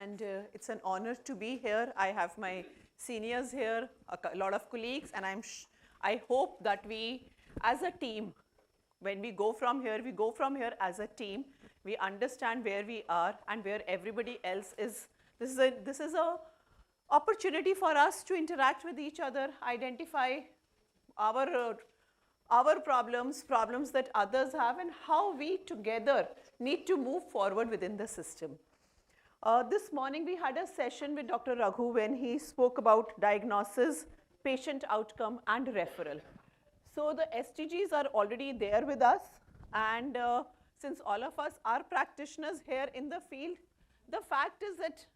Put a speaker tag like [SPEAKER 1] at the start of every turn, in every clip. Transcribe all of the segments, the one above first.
[SPEAKER 1] and it's an honor to be here. I have my seniors here, a lot of colleagues, and I hope that we, as a team, when we go from here as a team. We understand where we are and where everybody else is. This is a opportunity for us to interact with each other, identify our problems that others have, and how we together need to move forward within the system. This morning we had a session with Dr. Raghu when he spoke about diagnosis, patient outcome, and referral. So the SDGs are already there with us, and since all of us are practitioners here in the field, the fact is that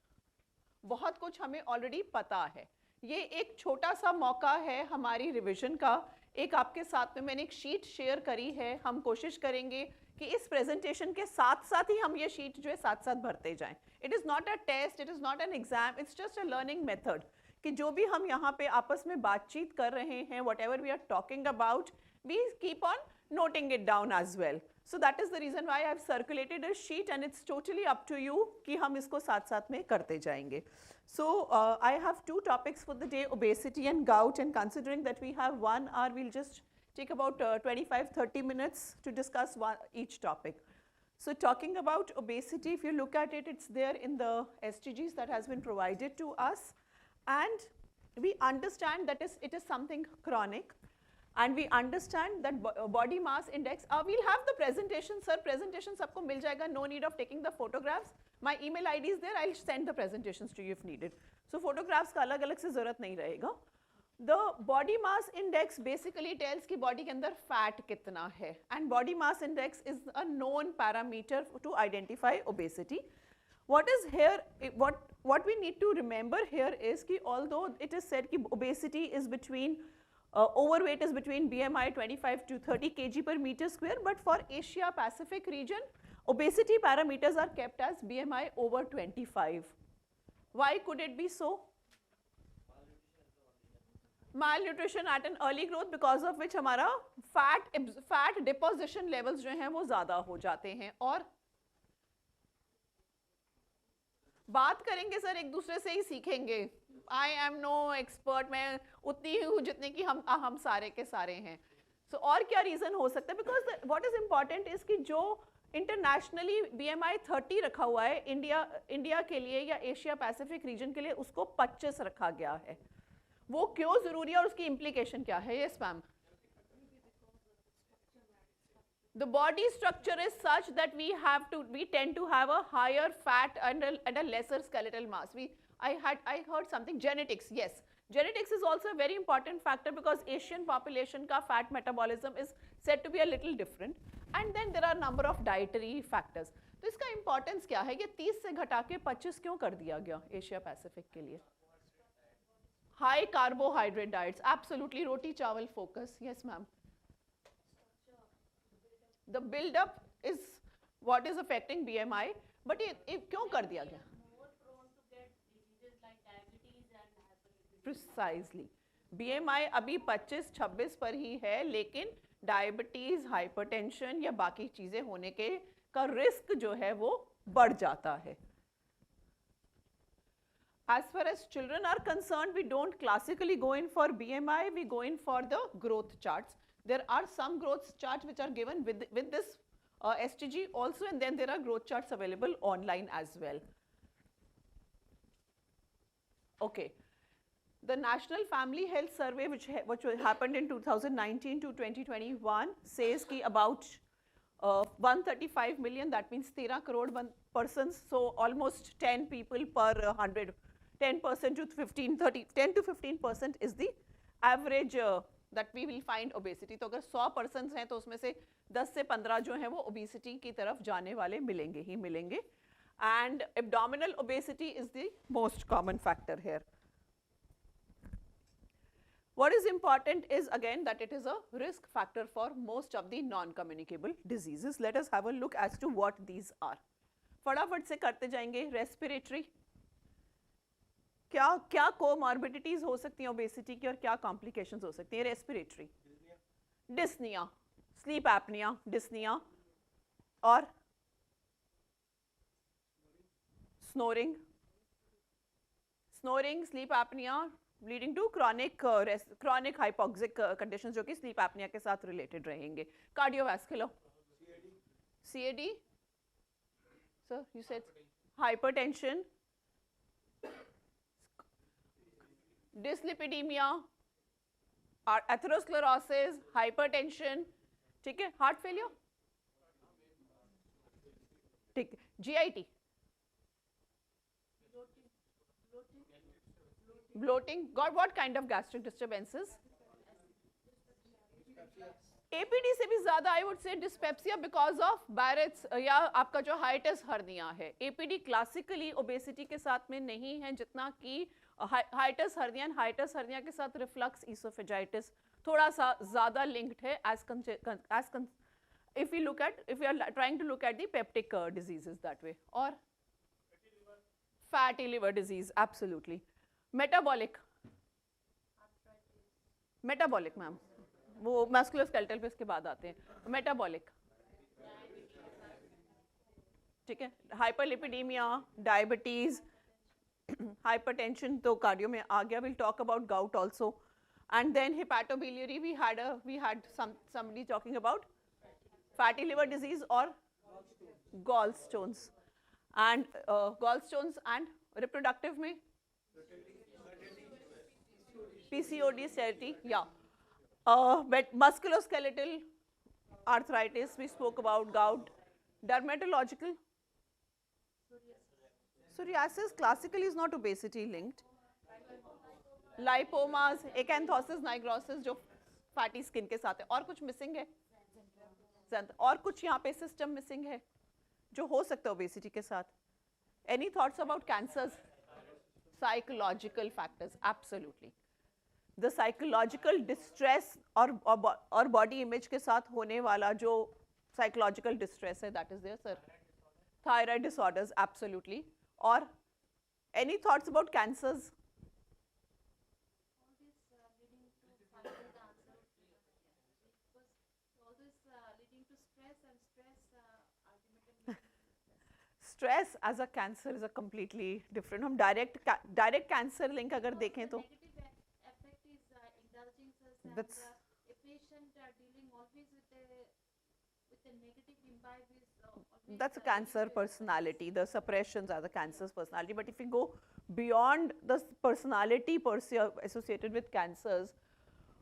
[SPEAKER 1] बहुत कुछ हमें already पता है. ये एक छोटा सा मौका है हमारी रिवीजन का. एक आपके साथ में मैंने एक शीट शेयर करी है. हम कोशिश करेंगे कि इस प्रेजेंटेशन के साथ साथ ही हम ये शीट जो है साथ साथ भरते जाएं. It is not a test, it is not an exam, it's just a learning method कि जो भी हम यहाँ पे आपस में बातचीत कर रहे हैं, whatever we are talking about, we keep on noting it down as well. So that is the reason why I have circulated a sheet, and it's totally up to you कि हम इसको साथ साथ में करते जाएंगे. So I have two topics for the day, obesity and gout, and considering that we have 1 hour, we'll just take about 25-30 minutes to discuss each topic. So talking about obesity, if you look at it, it's there in the SDGs that has been provided to us, and we understand that it is something chronic. And we understand that body mass index, we'll have the presentation, sir, presentation सबको मिल जाएगा, no need of taking the photographs. My email ID is there, I'll send the presentations to you if needed. So photographs का अलग अलग से ज़रूरत नहीं रहेगा. The body mass index basically tells कि body के अंदर fat कितना है, and body mass index is a known parameter to identify obesity. What is here, what we need to remember here is कि although it is said कि obesity is between overweight is between BMI 25 to 30 kg per meter square, but for Asia Pacific region, obesity parameters are kept as BMI over 25. Why could it be so? Malnutrition at an early growth, because of which हमारा fat deposition levels जो हैं वो ज़्यादा हो जाते हैं. और बात करेंगे सर, एक दूसरे से ही सीखेंगे. I am no expert, मैं उतनी ही हूँ जितने की हम सारे के सारे हैं. So और क्या रीज़न हो सकता है? Because what is important is कि जो इंटरनेशनली BMI 30 रखा हुआ है इंडिया के लिए या एशिया पैसिफिक रीजन के लिए, उसको 25 रखा गया है. वो क्यों ज़रूरी है और उसकी इम्प्लीकेशन क्या है? Yes ma'am. The body structure is such that we tend to have a higher fat and a lesser skeletal mass. I heard something, genetics, yes. Genetics is also a very important factor because Asian population ka fat metabolism is said to be a little different. And then there are number of dietary factors. तो इसका importance क्या है? ये 30 से घटा के 25 क्यों कर दिया गया एशिया पैसिफिक के लिए? High carbohydrate diets, absolutely, roti chawal focus, yes ma'am. The build up is what is affecting BMI, but ये क्यों कर दिया गया? Precisely. BMI अभी 25-26 पर ही है, लेकिन डायबिटीज, हाइपरटेंशन या बाकी चीजें होने के का रिस्क जो है वो बढ़ जाता है. As far as children are concerned, we don't classically go in for BMI, we go in for the growth charts. There are some growth charts which are given with this SDG also, and then there are growth charts available online as well. Okay. The National Family Health Survey, which happened in 2019 to 2021, says ki about 135 million, that means 13 crore persons, so almost 10 people per 100, 10% to 15, 30, 10 to 15% is the average that we will find obesity. तो अगर 100 persons हैं तो उसमें से 10 से 15 जो हैं वो obesity की तरफ जाने वाले मिलेंगे. And abdominal obesity is the most common factor here. What is important is again that it is a risk factor for most of the non-communicable diseases. Let us have a look as to what these are. फटाफट से करते जाएंगे. Respiratory, क्या comorbidities हो सकती हैं obesity की और क्या complications हो सकती हैं? Respiratory, dyspnea, sleep apnea, dyspnea, और snoring, snoring, sleep apnea leading to chronic hypoxic condition जो कि स्लीप एपनिया के साथ रिलेटेड रहेंगे. Cardiovascular, CAD, sir you said hypertension, dyslipidemia, atherosclerosis, hypertension, ठीक है, हार्ट फेलियर, ठीक है, GIT, bloating, got what kind of gastric disturbances? APD से भी ज्यादा I would say dyspepsia because of Barrett's या आपका जो हाइटस हर्निया है. APD क्लासिकली ओबेसिटी के साथ में नहीं है जितना कि हाइटस हर्निया के साथ रिफ्लक्स इसोफेजाइटिस थोड़ा सा ज्यादा लिंक्ड है as if you are trying to look at the peptic diseases that way. Or fatty liver disease, absolutely. Metabolic ma'am, वो मस्कुलोस्केलेटल पे इसके बाद आते हैं. मेटाबॉलिक, ठीक है, हाइपरलिपिडीमिया, डायबिटीज, हाइपरटेंशन तो कार्डियो में आ गया. Will talk about gout also. And then hepatobiliary we had somebody talking about fatty liver disease or gallstones. And gallstones and reproductive में PCOD, sterility, yeah. But musculoskeletal arthritis we spoke about, gout. Dermatological, psoriasis classically is not obesity linked. Lipomas, acanthosis nigrosis जो fatty skin के साथ है. और कुछ missing है? और कुछ यहाँ पे system missing है जो हो सकता है obesity के साथ. Any thoughts about cancers? Psychological factors, absolutely. The psychological distress और body image के साथ होने वाला जो psychological distress है, that is there, sir. Thyroid disorders, absolutely. और any thoughts about cancers? Stress as a cancer is a completely different. हम direct cancer link अगर देखें तो that's a cancer personality. The suppressions are the cancer's personality. But if we go beyond the personality per se associated with cancers,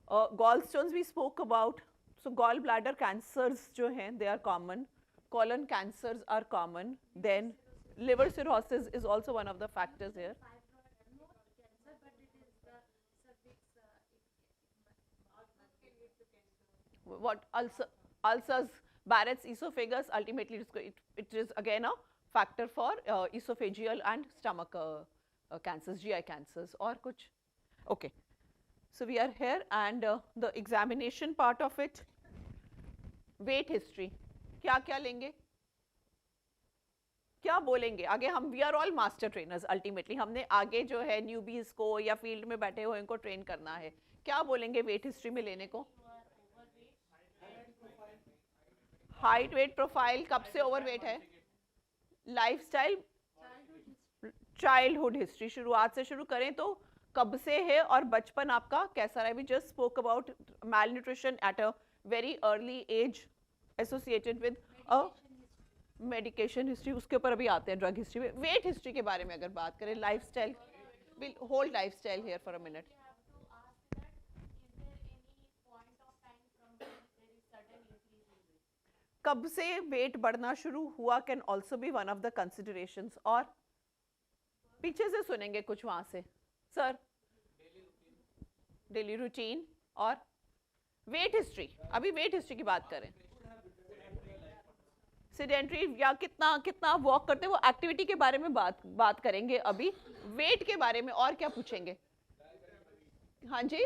[SPEAKER 1] gallstones we spoke about. So gallbladder cancers जो हैं, they are common. Colon cancers are common. Then liver cirrhosis is also one of the factors here. What ulcers, Barrett's esophagus, ultimately it is again a factor for esophageal and stomach cancers, GI cancers. Or kuch? Okay. So we are here, and the examination part of it, weight history. क्या क्या लेंगे, क्या बोलेंगे आगे? हम we are all master trainers ultimately. हमने आगे जो है न्यूबीज को या फील्ड में बैठे हुए इनको ट्रेन करना है. क्या बोलेंगे वेट हिस्ट्री में लेने को? हाइट, वेट प्रोफाइल, कब से ओवरवेट है, लाइफस्टाइल, चाइल्डहुड हिस्ट्री. शुरुआत से शुरू करें तो कब से है और बचपन आपका कैसा रहा. We just spoke about malnutrition at a very early age associated with a medication history. उसके ऊपर अभी आते हैं ड्रग हिस्ट्री में. वेट हिस्ट्री के बारे में अगर बात करें, lifestyle, will hold lifestyle here for a minute. कब से वेट बढ़ना शुरू हुआ can also be one of the considerations. और पीछे से सुनेंगे कुछ वहां से. सर डेली रूटीन और वेट हिस्ट्री. अभी वेट हिस्ट्री की बात करें. सेडेंटरी या कितना वॉक करते हैं, वो एक्टिविटी के बारे में बात करेंगे अभी. वेट के बारे में और क्या पूछेंगे? हाँ जी,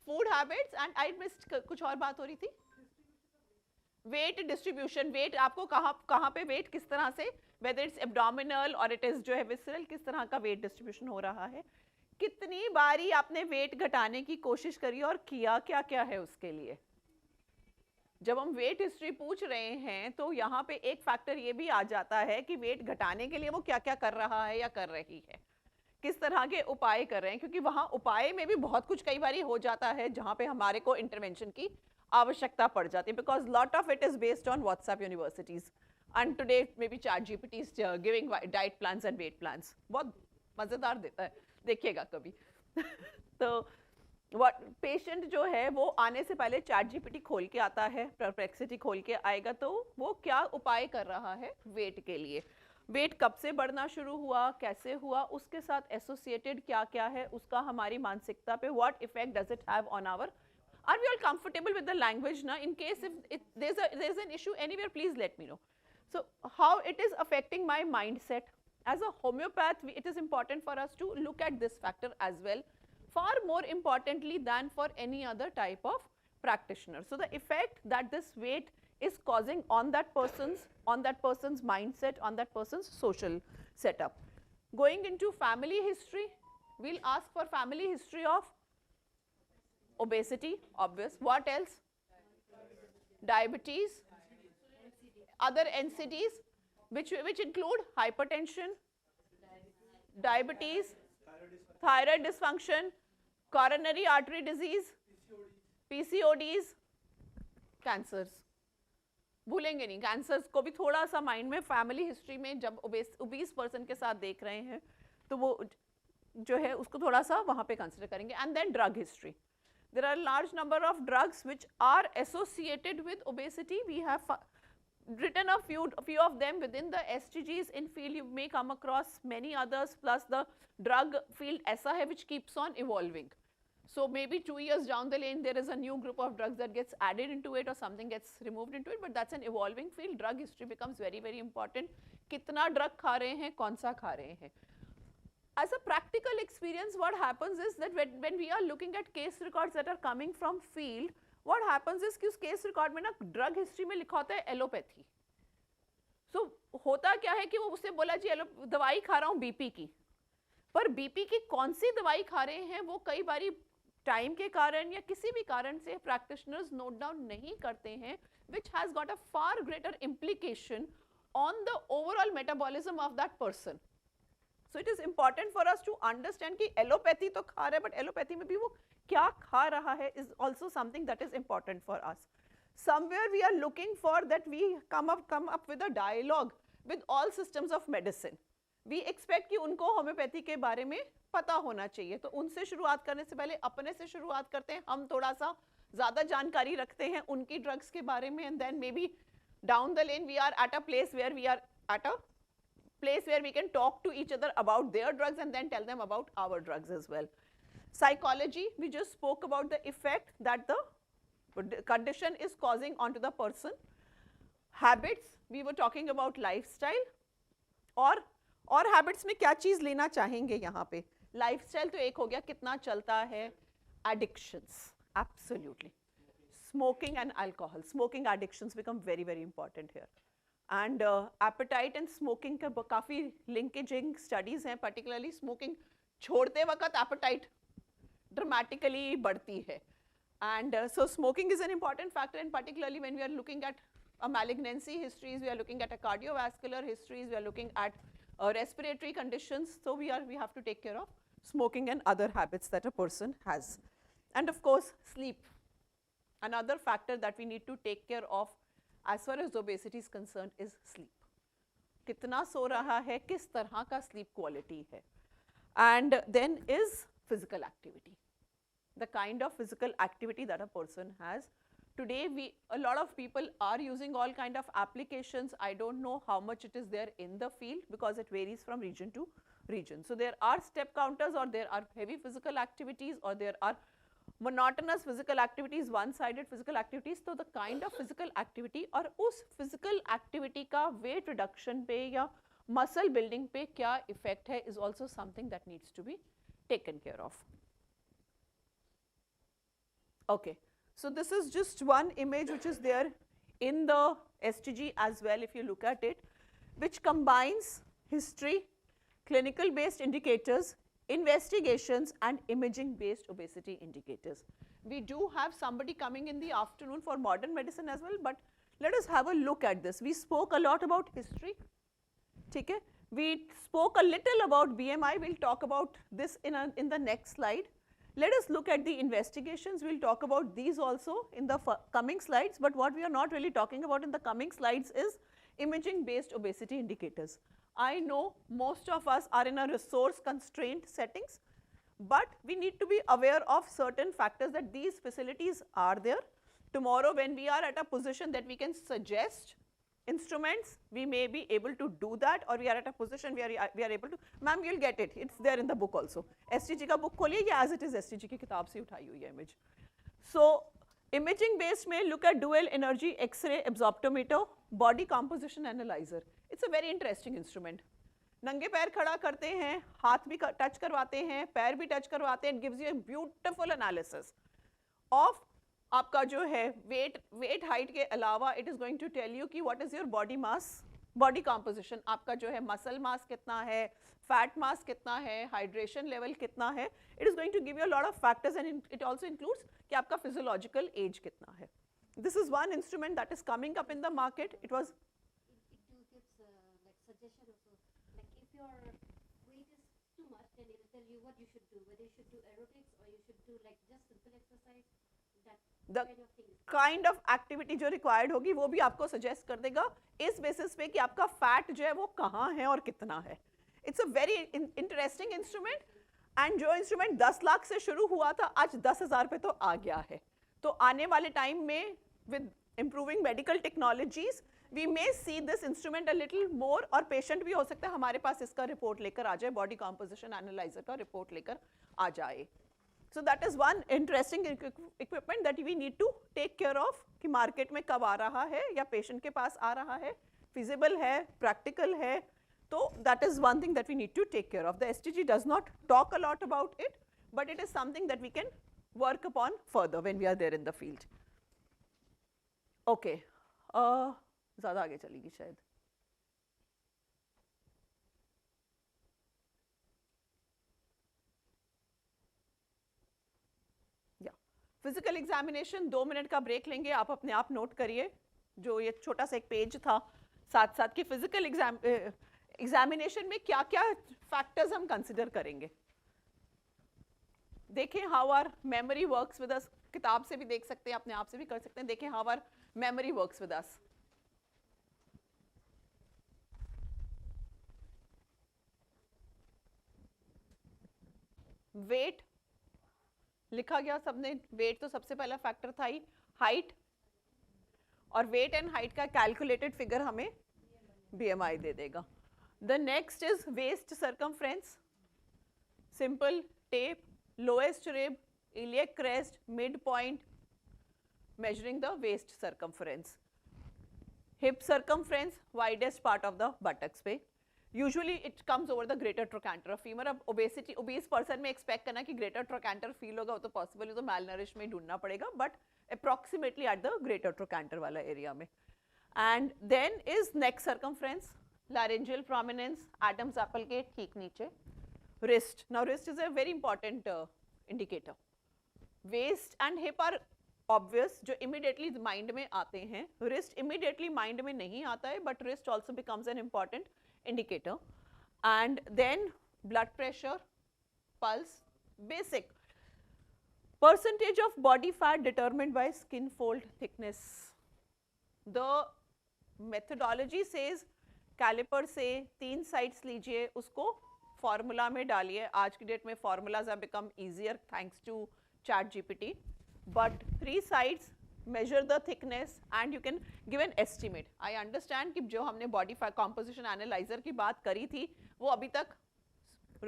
[SPEAKER 1] food habits and I missed कुछ और बात हो रही थी. वेट डिस्ट्रीब्यूशन, वेट आपको कहाँ पे वेट किस तरह से, वेदर इट्स एब्डोमिनल और इट इज जो है विसरल, किस तरह का वेट डिस्ट्रीब्यूशन हो रहा है. कितनी बारी आपने वेट घटाने की कोशिश करी और किया क्या क्या है उसके लिए. जब हम वेट हिस्ट्री पूछ रहे हैं तो यहाँ पे एक फैक्टर ये भी आ जाता है कि वेट घटाने के लिए वो क्या क्या कर रहा है या कर रही है. किस तरह के उपाय कर रहे हैं, क्योंकि वहाँ उपाय में भी बहुत कुछ कई बार हो जाता है जहाँ पे हमारे को इंटरवेंशन की आवश्यकता पड़ जाती है, because lot of it is based on WhatsApp universities and today maybe ChatGPT is giving diet plans and weight plans, बहुत मजेदार देता है, देखिएगा कभी। तो व्हाट पेशेंट जो है वो आने से पहले ChatGPT खोल के आता है, परप्लेक्सिटी खोल के आएगा, तो वो क्या उपाय कर रहा है वेट के लिए, वेट कब से बढ़ना शुरू हुआ, कैसे हुआ, उसके साथ एसोसिएटेड क्या क्या है, उसका हमारी मानसिकता पे what effect does it have on our, are we all comfortable with the language now? In case if there's an issue anywhere, please let me know. So how it is affecting my mindset as a homeopath, it is important for us to look at this factor as well, far more importantly than for any other type of practitioner. So the effect that this weight is causing on that person's mindset, on that person's social setup. Going into family history, we'll ask for family history of obesity, obvious. What else? Diabetes, other NCDs, which include hypertension, diabetes, thyroid dysfunction, coronary artery disease, PCODs, cancers. भूलेंगे नहीं, cancers को भी थोड़ा सा mind में family history में जब obese person के साथ देख रहे हैं तो वो जो है उसको थोड़ा सा वहाँ पे कंसिडर करेंगे. And then drug history. There are large number of drugs which are associated with obesity. We have written a few of them within the SDGs in field. You may come across many others, plus the drug field ऐसा है which keeps on evolving. So maybe 2 years down the lane there is a new group of drugs that gets added into it or something gets removed into it, but that's an evolving field. Drug history becomes very very important. कितना drug खा रहे हैं, कौन सा खा रहे हैं. As a practical experience, what happens is that when we are looking at case records that are coming from field, what happens is कि उस case record में ना drug history में लिखा होता है एलोपैथी. So होता क्या है कि वो उससे बोला जी दवाई खा रहा हूँ बीपी की, पर बीपी की कौन सी दवाई खा रहे हैं वो कई बारी टाइम के कारण या किसी भी कारण से practitioners नोट डाउन नहीं करते हैं, which has got a far greater implication on the overall metabolism of that person. So it is important for us to understand कि एलोपैथी तो खा रहा है, but एलोपैथी में भी वो क्या खा रहा है is also something that is important for us. Somewhere we are looking for that we come up with a dialogue with all systems of medicine. We expect कि उनको होम्योपैथी के बारे में पता होना चाहिए, तो उनसे शुरुआत करने से पहले अपने से शुरुआत करते हैं. हम थोड़ा सा ज़्यादा जानकारी रखते हैं उनकी ड्रग्स के बारे में, and then maybe down the lane we are at a place where we can talk to each other about their drugs and then tell them about our drugs as well. Psychology, we just spoke about the effect that the condition is causing onto the person. Habits, we were talking about lifestyle. और habits में क्या चीज़ लेना चाहेंगे यहाँ पे? Lifestyle तो एक हो गया, कितना चलता है. Addictions, absolutely. Smoking and alcohol, smoking addictions become very very important here. And appetite and smoking का काफ़ी linkaging studies हैं, particularly smoking छोड़ते वक्त appetite dramatically बढ़ती है. And so smoking is an important factor, and particularly when we are looking at a malignancy histories, we are looking at a cardiovascular histories, we are looking at respiratory conditions. So we have to take care of smoking and other habits that a person has. And of course sleep, another factor that we need to take care of as far as obesity is concerned is sleep. कितना सो रहा है, किस तरह का sleep quality है. And then is physical activity, the kind of physical activity that a person has. Today a lot of people are using all kind of applications. I don't know how much it is there in the field because it varies from region to region. So there are step counters, or there are heavy physical activities, or there are monotonous physical activities, one-sided physical activities. तो the kind of physical activity और उस physical activity का weight reduction पे या muscle building पे क्या effect है is also something that needs to be taken care of. Okay, so this is just one image which is there in the STG as well, if you look at it, which combines history, clinical based indicators, investigations and imaging based obesity indicators. We do have somebody coming in the afternoon for modern medicine as well, but let us have a look at this. We spoke a lot about history, ठीक है? We spoke a little about BMI. We'll talk about this in the next slide. Let us look at the investigations. We'll talk about these also in the coming slides. But what we are not really talking about in the coming slides is imaging-based obesity indicators. I know most of us are in a resource-constrained settings, but we need to be aware of certain factors that these facilities are there. Tomorrow, when we are at a position that we can suggest instruments, we may be able to do that, or we are at a position where we are able to. Ma'am, you'll get it. It's there in the book also. STG का book खोलिए, ये as it is STG की किताब से उठाई हुई है image. So, imaging based में look at dual energy X-ray absorptiometer, body composition analyzer. It's a very interesting instrument. नंगे पैर खड़ा करते हैं, हाथ भी टच करवाते हैं, पैर भी टच करवाते हैं. It gives you a beautiful analysis of आपका जो है वेट हाइट के अलावा it is going to tell you कि what is your body mass, body composition, आपका जो है मसल मास कितना है, फैट मास कितना है, हाइड्रेशन लेवल कितना है. It is going to give you a lot of factors and it also includes कि आपका फिजियोलॉजिकल एज कितना है. This is one instrument that is coming up in the market. It was
[SPEAKER 2] suggestion also, like if your weight is too much, then it will tell you what you should do, whether you should do aerobics or you should do like just simple exercise.
[SPEAKER 1] The kind of activity जो required होगी वो भी आपको suggest कर देगा इस basis पे कि आपका fat जो है वो कहाँ है और कितना है. It's a very interesting instrument, and जो instrument 10 लाख से शुरू हुआ था आज 10,000 पे तो आ गया है. तो आने वाले time में with improving medical technologies we may see this instrument a little more, और patient भी हो सकता है हमारे पास इसका report लेकर आ जाए, body composition analyzer का report लेकर आ जाए. So that is one interesting equipment that we need to take care of कि market में कब आ रहा है या patient के पास आ रहा है, feasible है, practical है. तो that is one thing that we need to take care of. The STG does not talk a lot about it, but it is something that we can work upon further when we are there in the field. Okay, ज़्यादा आगे चलेगी शायद. Physical examination 2 minute का break लेंगे, आप अपने आप note करिए. जो ये छोटा सा एक पेज था साथ साथ कि फिजिकल एग्जामिनेशन में क्या क्या फैक्टर्स हम कंसिडर करेंगे. देखें how our memory works with us. किताब से भी देख सकते हैं, अपने आप से भी कर सकते हैं. देखें how our memory works with us. Weight लिखा गया सबने. वेट तो सबसे पहला फैक्टर था ही. हाइट, और वेट एंड हाइट का कैलकुलेटेड फिगर हमें बीएमआई दे देगा. The next is waist circumference. Simple tape, lowest rib, iliac crest, mid point, measuring the waist circumference. Hip circumference, widest part of the buttocks पे. Usually it comes over the greater trochanter of femur. अब obese person में expect करना कि greater trochanter feel होगा वो तो possible है, तो malnourished में ढूंढना पड़ेगा, but approximately at the greater trochanter वाला area में. And then is neck circumference, laryngeal prominence, Adam's apple के ठीक नीचे. Wrist. Now wrist is a very important indicator. Waist and hip are obvious, जो immediately mind में आते हैं. Wrist immediately mind में नहीं आता है, but wrist also becomes an important indicator. And then blood pressure, pulse, basic. Percentage of body fat determined by skin fold thickness. The methodology says caliper से 3 sides लीजिए, उसको formula में डालिए. आज की डेट में formulas have become easier thanks to ChatGPT. But 3 sides, measure the thickness and you can give an estimate. I understand कि जो हमने body fat composition analyzer की बात करी थी वो अभी तक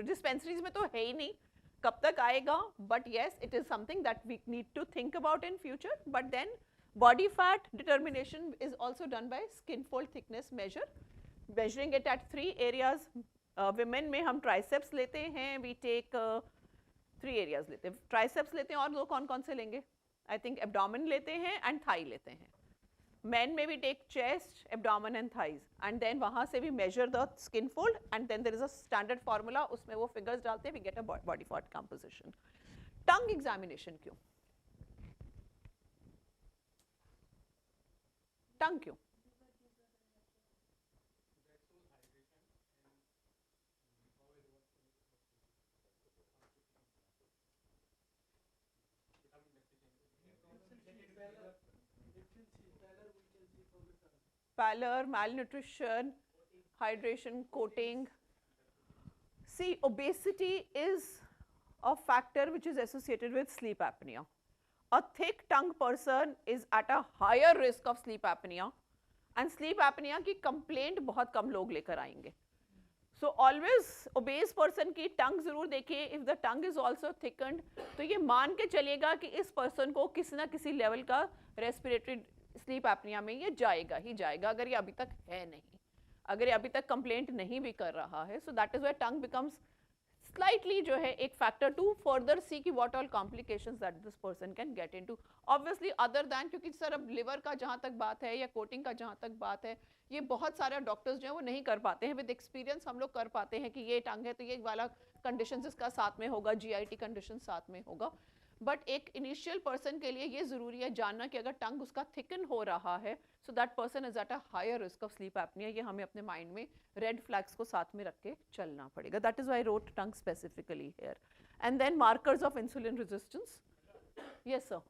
[SPEAKER 1] dispensaries में तो है ही नहीं, कब तक आएगा. But yes, it is something that we need to think about in future. But then body fat determination is also done by skin fold thickness measure, measuring it at 3 areas. Women में हम triceps लेते हैं, we take 3 areas लेते हैं. triceps लेते हैं और दो कौन कौन से लेंगे? I think abdomen लेते हैं and thigh लेते हैं. Men में we take chest, abdomen and thighs, and then वहाँ से we measure the skin fold and then there is a standard formula, उसमें वो figures डालते हैं, we get a body fat composition. Tongue examination क्यों? Tongue क्यों? pallor, malnutrition, hydration, coating. See, obesity is a factor which is associated with sleep apnea. A thick tongue person is at a higher risk of sleep apnea, and sleep apnea की complaint बहुत कम लोग लेकर आएंगे. So always obese person की tongue जरूर देखिए. If the tongue is also thickened, तो ये मान के चलिएगा कि इस person को किसी ना किसी level का respiratory sleep apnea में ये जाएगा ही जाएगा, अगर ये अभी तक है नहीं, अगर ये अभी तक complaint नहीं भी कर रहा है. So that is why tongue becomes slightly जो है एक factor to further see कि what all complications that this person can get into. Obviously other than, क्योंकि सर अब liver का जहाँ तक बात है या coating का जहाँ तक बात है, ये बहुत सारे डॉक्टर्स जो हैं वो नहीं कर पाते हैं. विद एक्सपीरियंस हम लोग कर पाते हैं कि ये टंग है तो ये वाला कंडीशन इसका साथ में होगा, GIT कंडीशन साथ में होगा. बट एक इनिशियल पर्सन के लिए ये ज़रूरी है जानना कि अगर टंग उसका थिकन हो रहा है, so that person is at a higher risk of sleep apnea. ये हमें अपने माइंड में रेड फ्लैग्स को साथ में रख के चलना पड़ेगा. That is why wrote tongue specifically here. And then markers of insulin resistance. Yes sir.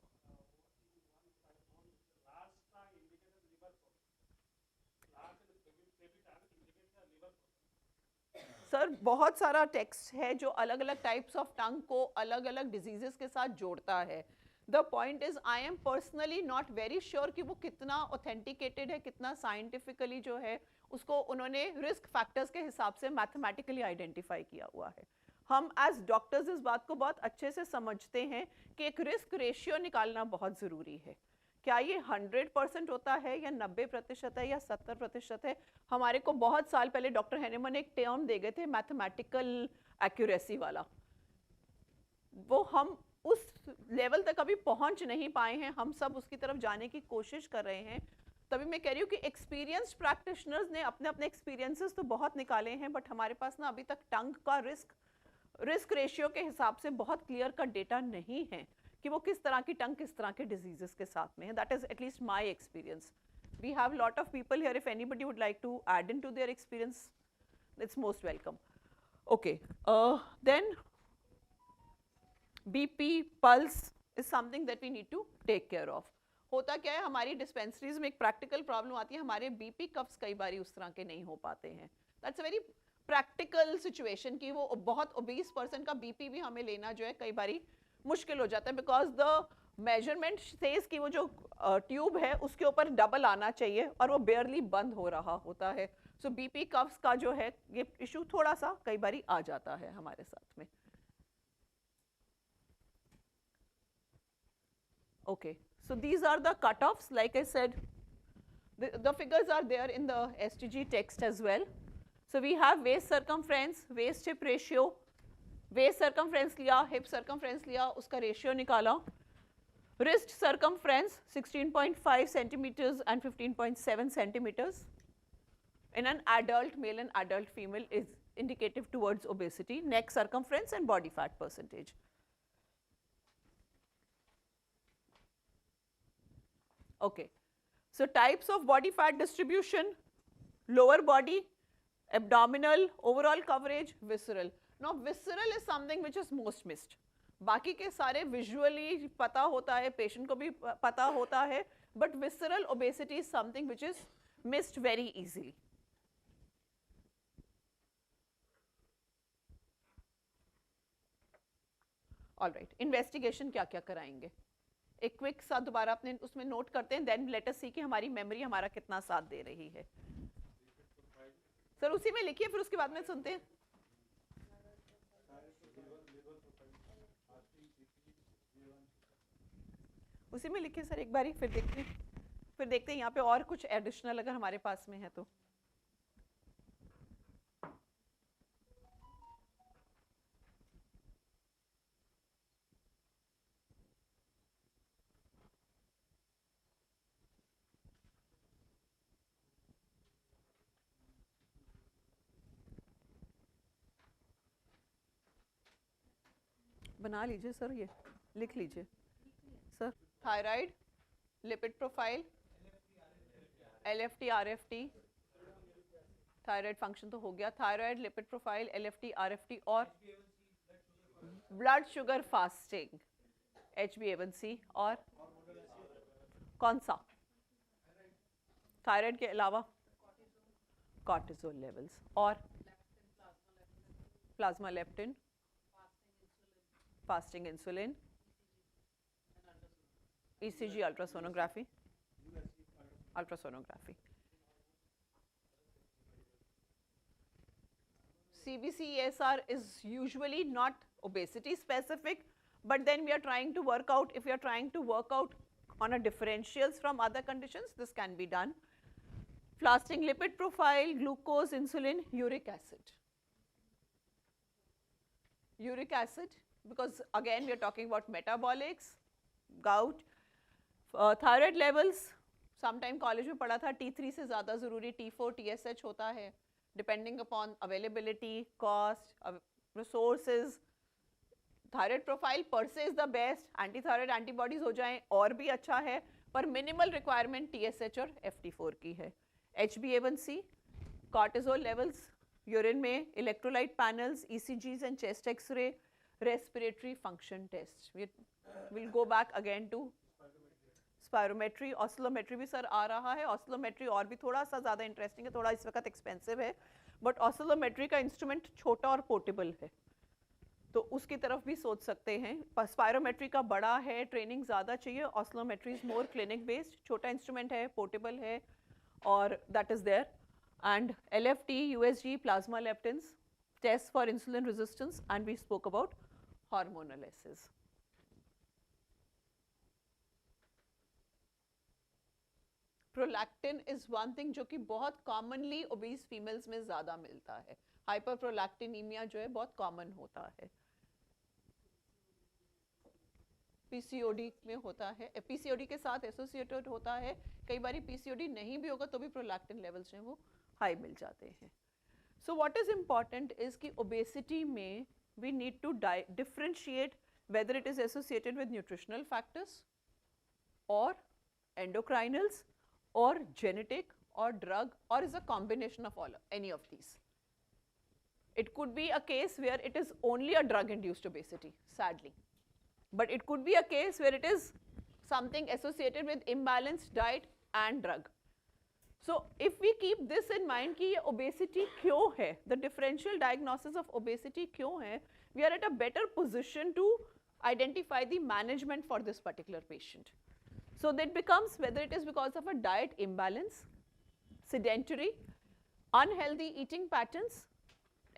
[SPEAKER 1] Sir बहुत सारा टेक्स्ट है जो अलग अलग टाइप्स ऑफ टंग को अलग अलग डिजीजेस के साथ जोड़ता है. The point is I am personally not very sure कि वो कितना ऑथेंटिकेटेड है, कितना साइंटिफिकली जो है उसको उन्होंने रिस्क फैक्टर्स के हिसाब से मैथमेटिकली आइडेंटिफाई किया हुआ है. हम एज डॉक्टर्स इस बात को बहुत अच्छे से समझते हैं कि एक रिस्क रेशियो निकालना बहुत ज़रूरी है. क्या ये 100% होता है या 90% है या 70% है? हमारे को बहुत साल पहले डॉक्टर हैनेमन एक टर्म दे गए थे मैथमेटिकल एक्यूरेसी वाला. वो हम उस लेवल तक अभी पहुंच नहीं पाए हैं. हम सब उसकी तरफ जाने की कोशिश कर रहे हैं. तभी मैं कह रही हूँ कि एक्सपीरियंस्ड प्रैक्टिशनर्स ने अपने अपने एक्सपीरियंसेस तो बहुत निकाले हैं, बट हमारे पास ना अभी तक टंग का रिस्क रेशियो के हिसाब से बहुत क्लियर का डेटा नहीं है कि वो किस तरह की टंग किस तरह के डिजीजेस के साथ में है. That is at least my experience. We have lot of people here. If anybody would like to add into their experience, it's most welcome. Okay, then BP, pulse is something that we need to take care of. होता क्या है, हमारी dispensaries में एक practical problem आती है. हमारे BP coughs कई बार उस तरह के नहीं हो पाते हैं. That's a very practical situation कि वो बहुत ओबीस पर्सन का BP भी हमें लेना जो है कई बार मुश्किल हो जाता है, बिकॉज द मेजरमेंट सेज कि वो जो ट्यूब है उसके ऊपर डबल आना चाहिए और वो बेयरली बंद हो रहा होता है. सो BP कफ्स का जो है ये इशू थोड़ा सा कई बार आ जाता है हमारे साथ में. Okay, so these are the cutoffs. Like I said, the figures are there in the STG text as well. So we have waist circumference, waist hip ratio, waist circumference लिया, hip circumference लिया, उसका ratio निकाला. Wrist circumference 16.5 centimeters and 15.7 centimeters. In an adult male and adult female is indicative towards obesity. Neck circumference and body fat percentage. Okay, so types of body fat distribution: lower body, abdominal, overall coverage, visceral. Now visceral is something which is most missed. बाकी के सारे visually पता होता है, patient को भी पता होता है, but visceral obesity is something which is missed very easily. All right, investigation क्या क्या कराएंगे? एक क्विक सा दोबारा अपने उसमें नोट करते हैं, देन लेट अस सी कि हमारी मेमोरी हमारा कितना साथ दे रही है. सर उसी में लिखिए, फिर उसके बाद में सुनते हैं. उसी में लिखिए सर एक बारी, फिर देखते हैं यहाँ पे और कुछ एडिशनल अगर हमारे पास में है तो. बना लीजिए सर, ये लिख लीजिए sir. Thyroid, lipid profile, LFT RFT, thyroid function तो हो गया. Thyroid, lipid profile, LFT RFT और ब्लड शुगर फास्टिंग, HbA1c और कौन सा? थायराइड के अलावा कॉर्टिसोल लेवल्स और plasma leptin, fasting insulin, ECG, ultrasonography, ultrasonography. CBC-ESR is usually not obesity specific, but then we are trying to work out, if we are trying to work out on a differentials from other conditions, this can be done. Fasting lipid profile, glucose, insulin, uric acid. Uric acid, because again we are talking about metabolics, gout, thyroid levels, sometime college में पढ़ा था T3 से ज़्यादा ज़रूरी T4, TSH होता है, depending upon availability, cost, resources. Thyroid profile per se is the best, anti-thyroid antibodies हो जाएं और भी अच्छा है, पर minimal requirement TSH और FT4 की है. HbA1c, cortisol levels, urine में electrolyte panels, ECGs and chest X-ray, respiratory function tests. We'll go back again to spirometry, oscillometry भी सर आ रहा है. Oscillometry और भी थोड़ा सा ज़्यादा इंटरेस्टिंग है, थोड़ा इस वक्त एक्सपेंसिव है, बट oscillometry का इंस्ट्रूमेंट छोटा और पोर्टेबल है, तो उसकी तरफ भी सोच सकते हैं. स्पायरोमेट्री का बड़ा है, ट्रेनिंग ज़्यादा चाहिए. Oscillometry is more clinic based, छोटा इंस्ट्रूमेंट है, पोर्टेबल है, और that is there. And LFT, USG, plasma leptins, test for insulin resistance, and we spoke about hormonal assays. Prolactin is one thing जो कि बहुत कॉमनली ओबीस फीमेल्स में ज़्यादा मिलता है. हाइपरप्रोलैक्टिनीमिया जो है बहुत कॉमन होता है, PCOD में होता है, PCOD के साथ एसोसिएटेड होता है. कई बार PCOD नहीं भी होगा तो भी प्रोलैक्टिन लेवल्स जो है वो हाई मिल जाते हैं. So what is important is कि ओबेसिटी में we need to differentiate whether it is associated with nutritional factors or endocrinals or genetic or drug or is a combination of all any of these. It could be a case where it is only a drug induced obesity, sadly, but it could be a case where it is something associated with imbalanced diet and drug. So if we keep this in mind कि ये obesity क्यों है, the differential diagnosis of obesity क्यों है, we are at a better position to identify the management for this particular patient. So that becomes whether it is because of a diet imbalance, sedentary, unhealthy eating patterns,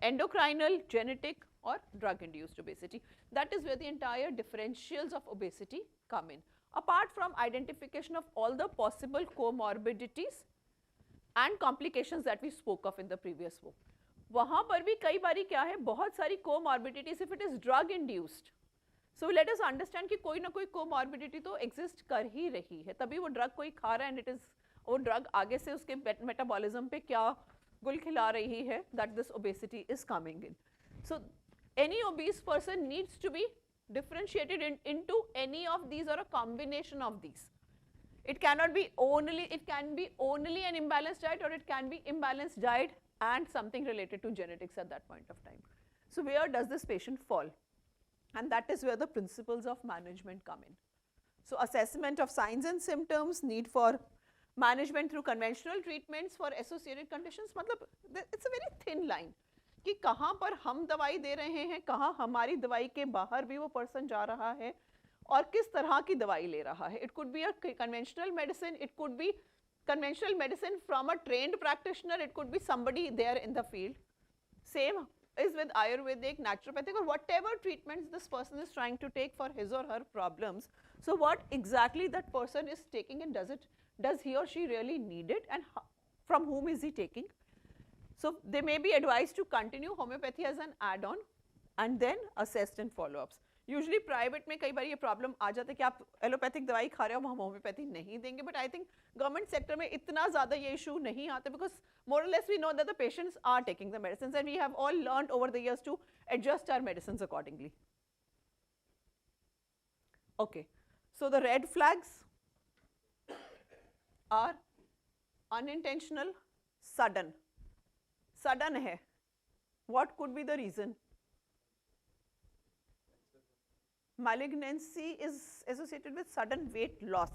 [SPEAKER 1] endocrinal, genetic or drug induced obesity. That is where the entire differentials of obesity come in. Apart from identification of all the possible comorbidities and complications that we spoke of in the previous वो, वहाँ पर भी कई बारी क्या है, बहुत सारी comorbidities if it is drug induced. So let us understand कि कोई ना कोई comorbidity तो exist कर ही रही है, तभी वो drug कोई खा रहा है, and it is वो drug आगे से उसके metabolism पे क्या गुल खिला रही है, that this obesity is coming in. So any obese person needs to be differentiated into any of these or a combination of these. It cannot be only, it can be only an imbalanced diet, or it can be imbalanced diet and something related to genetics at that point of time. So where does this patient fall? And that is where the principles of management come in. So assessment of signs and symptoms, need for management through conventional treatments for associated conditions. मतलब it's a very thin line कि कहाँ पर हम दवाई दे रहे हैं, कहाँ हमारी दवाई के बाहर भी वो पर्सन जा रहा है और किस तरह की दवाई ले रहा है. It could be a conventional medicine, it could be conventional medicine from a trained practitioner, it could be somebody there in the field. Same is with Ayurvedic, naturopathic, or whatever treatments this person is trying to take for his or her problems. So what exactly that person is taking, and does he or she really need it, and from whom is he taking? So they may be advised to continue homeopathy as an add-on and then assessed in follow-ups. Usually private में कई बार ये problem आ जाता है कि आप allopathic दवाई खा रहे हो, हम होम्योपैथी नहीं देंगे, but I think government sector में इतना ज़्यादा ये issue नहीं आता, because more or less we know that the patients are taking the medicines and we have all learned over the years to adjust our medicines accordingly. Okay, so the red flags are unintentional, sudden. Sudden है. What could be the reason? Malignancy is associated with sudden weight loss.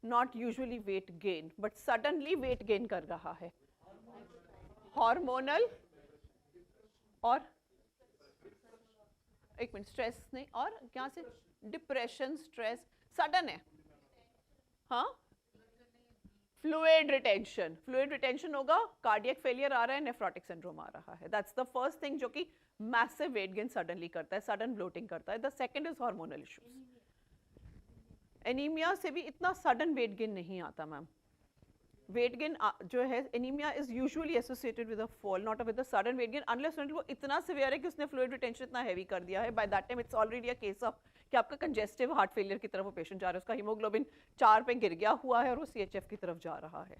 [SPEAKER 1] Not usually weight gain, but suddenly weight gain कर रहा है, hormonal और एक minute, stress नहीं, और क्या से, डिप्रेशन, स्ट्रेस, सडन है, हाँ, फ्लूइड रिटेंशन होगा, कार्डियक फेलियर आ रहा है, नेफ्रोटिक सिंड्रोम आ रहा है, दैट्स द फर्स्ट थिंग जो कि मैसिव वेट गेन सडनली करता है, सडन ब्लोटिंग करता है. The second is hormonal issues. Anaemia से भी इतना सडन वेट गेन नहीं आता मैम. वेट गेन जो है, anaemia is usually associated with a fall, not with a sudden weight gain, unless वो इतना सिवियर है कि उसने फ्लूइड रिटेंशन इतना हैवी कर दिया है, by that time it's already a case of कि आपका कंजेस्टिव हार्ट फेलियर की तरफ वो पेशेंट जा रहा है, उसका हीमोग्लोबिन 4 पे गिर गया हुआ है और वो CHF की तरफ जा रहा है.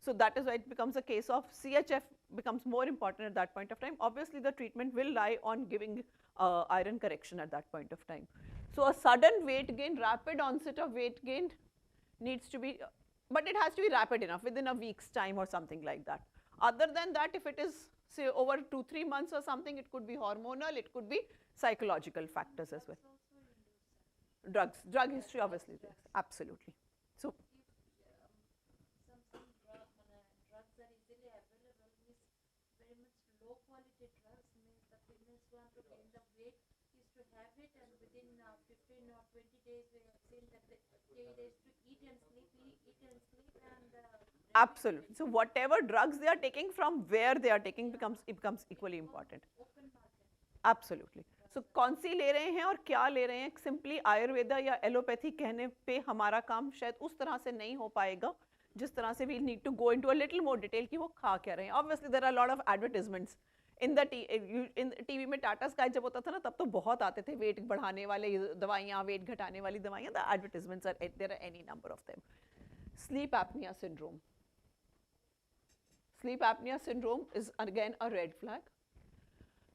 [SPEAKER 1] So that is why it becomes a case of CHF becomes more important at that point of time. Obviously, the treatment will lie on giving iron correction at that point of time. So a sudden weight gain, rapid onset of weight gain needs to be, but it has to be rapid enough within a week's time or something like that. Other than that, if it is say over 2-3 months or something, it could be hormonal, it could be psychological factors as well. Drug history obviously, yes, absolutely. So
[SPEAKER 2] drugs are easily available, means very much low quality drugs, means the females want to gain the weight is to have it, and within 15 or 20 days we have seen that they is to eat and sleep, and
[SPEAKER 1] absolutely. So whatever drugs they are taking, from where they are taking becomes equally important.
[SPEAKER 2] open market.
[SPEAKER 1] Absolutely. So कौन सी ले रहे हैं और क्या ले रहे हैं, simply Ayurveda या एलोपैथी कहने पे हमारा काम शायद उस तरह से नहीं हो पाएगा जिस तरह से we need to go into a little more detail कि वो खा क्या रहे हैं. Obviously there are a lot of advertisements in the TV में. टाटा स्काई जब होता था ना, तब तो बहुत आते थे वेट बढ़ाने वाले दवाइयाँ, वेट घटाने वाली दवाइयाँ. The advertisements are there are any number of them. Sleep apnea syndrome. Sleep apnea syndrome is again a red flag.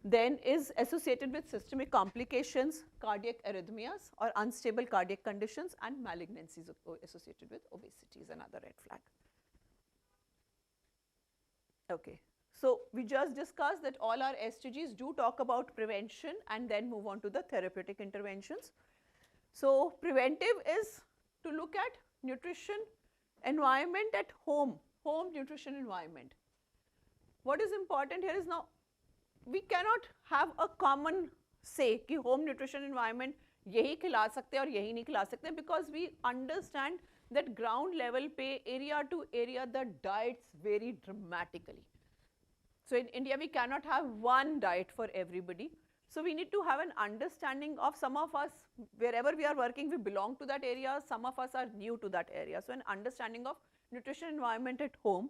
[SPEAKER 1] Then is associated with systemic complications, cardiac arrhythmias or unstable cardiac conditions, and malignancies associated with obesity is another red flag. Okay, so we just discussed that all our SDGs do talk about prevention and then move on to the therapeutic interventions. So preventive is to look at nutrition, environment at home nutrition environment. What is important here is, now we cannot have a common say कि home nutrition environment यही खिला सकते हैं और यही नहीं खिला सकते, because we understand that ground level पे area to area the diets vary dramatically. So in India we cannot have one diet for everybody. So we need to have an understanding of, some of us wherever we are working we belong to that area, some of us are new to that area. So an understanding of nutrition environment at home,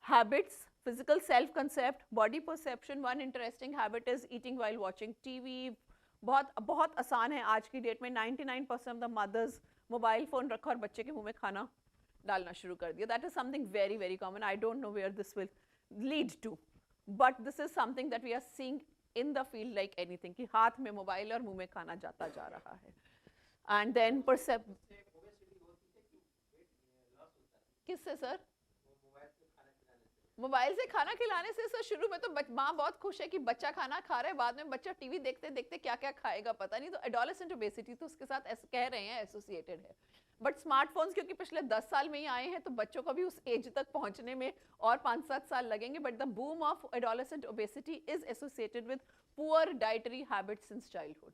[SPEAKER 1] habits, physical self concept, body perception. One interesting habit is eating while watching TV. बहुत आसान है आज की date में. 99% of the mothers mobile phone रखा और बच्चे के मुंह में खाना डालना शुरू कर दिया. That is something very very common. I don't know where this will lead to, but this is something that we are seeing in the field like anything, कि हाथ में मोबाइल और मुंह में खाना जाता जा रहा है. And then किससे सर? मोबाइल से खाना खिलाने से सर. शुरू में तो माँ बहुत खुश है कि बच्चा खाना खा रहा है, बाद में बच्चा टीवी देखते देखते क्या क्या खाएगा पता नहीं. तो एडोलेसेंट ओबेसिटी तो उसके साथ कह रहे हैं एसोसिएटेड है. बट स्मार्टफोन्स क्योंकि पिछले 10 साल में ही आए हैं, तो बच्चों को भी उस एज तक पहुंचने में और 5-7 साल लगेंगे. But the boom of adolescent obesity is associated with poor dietary habits since childhood,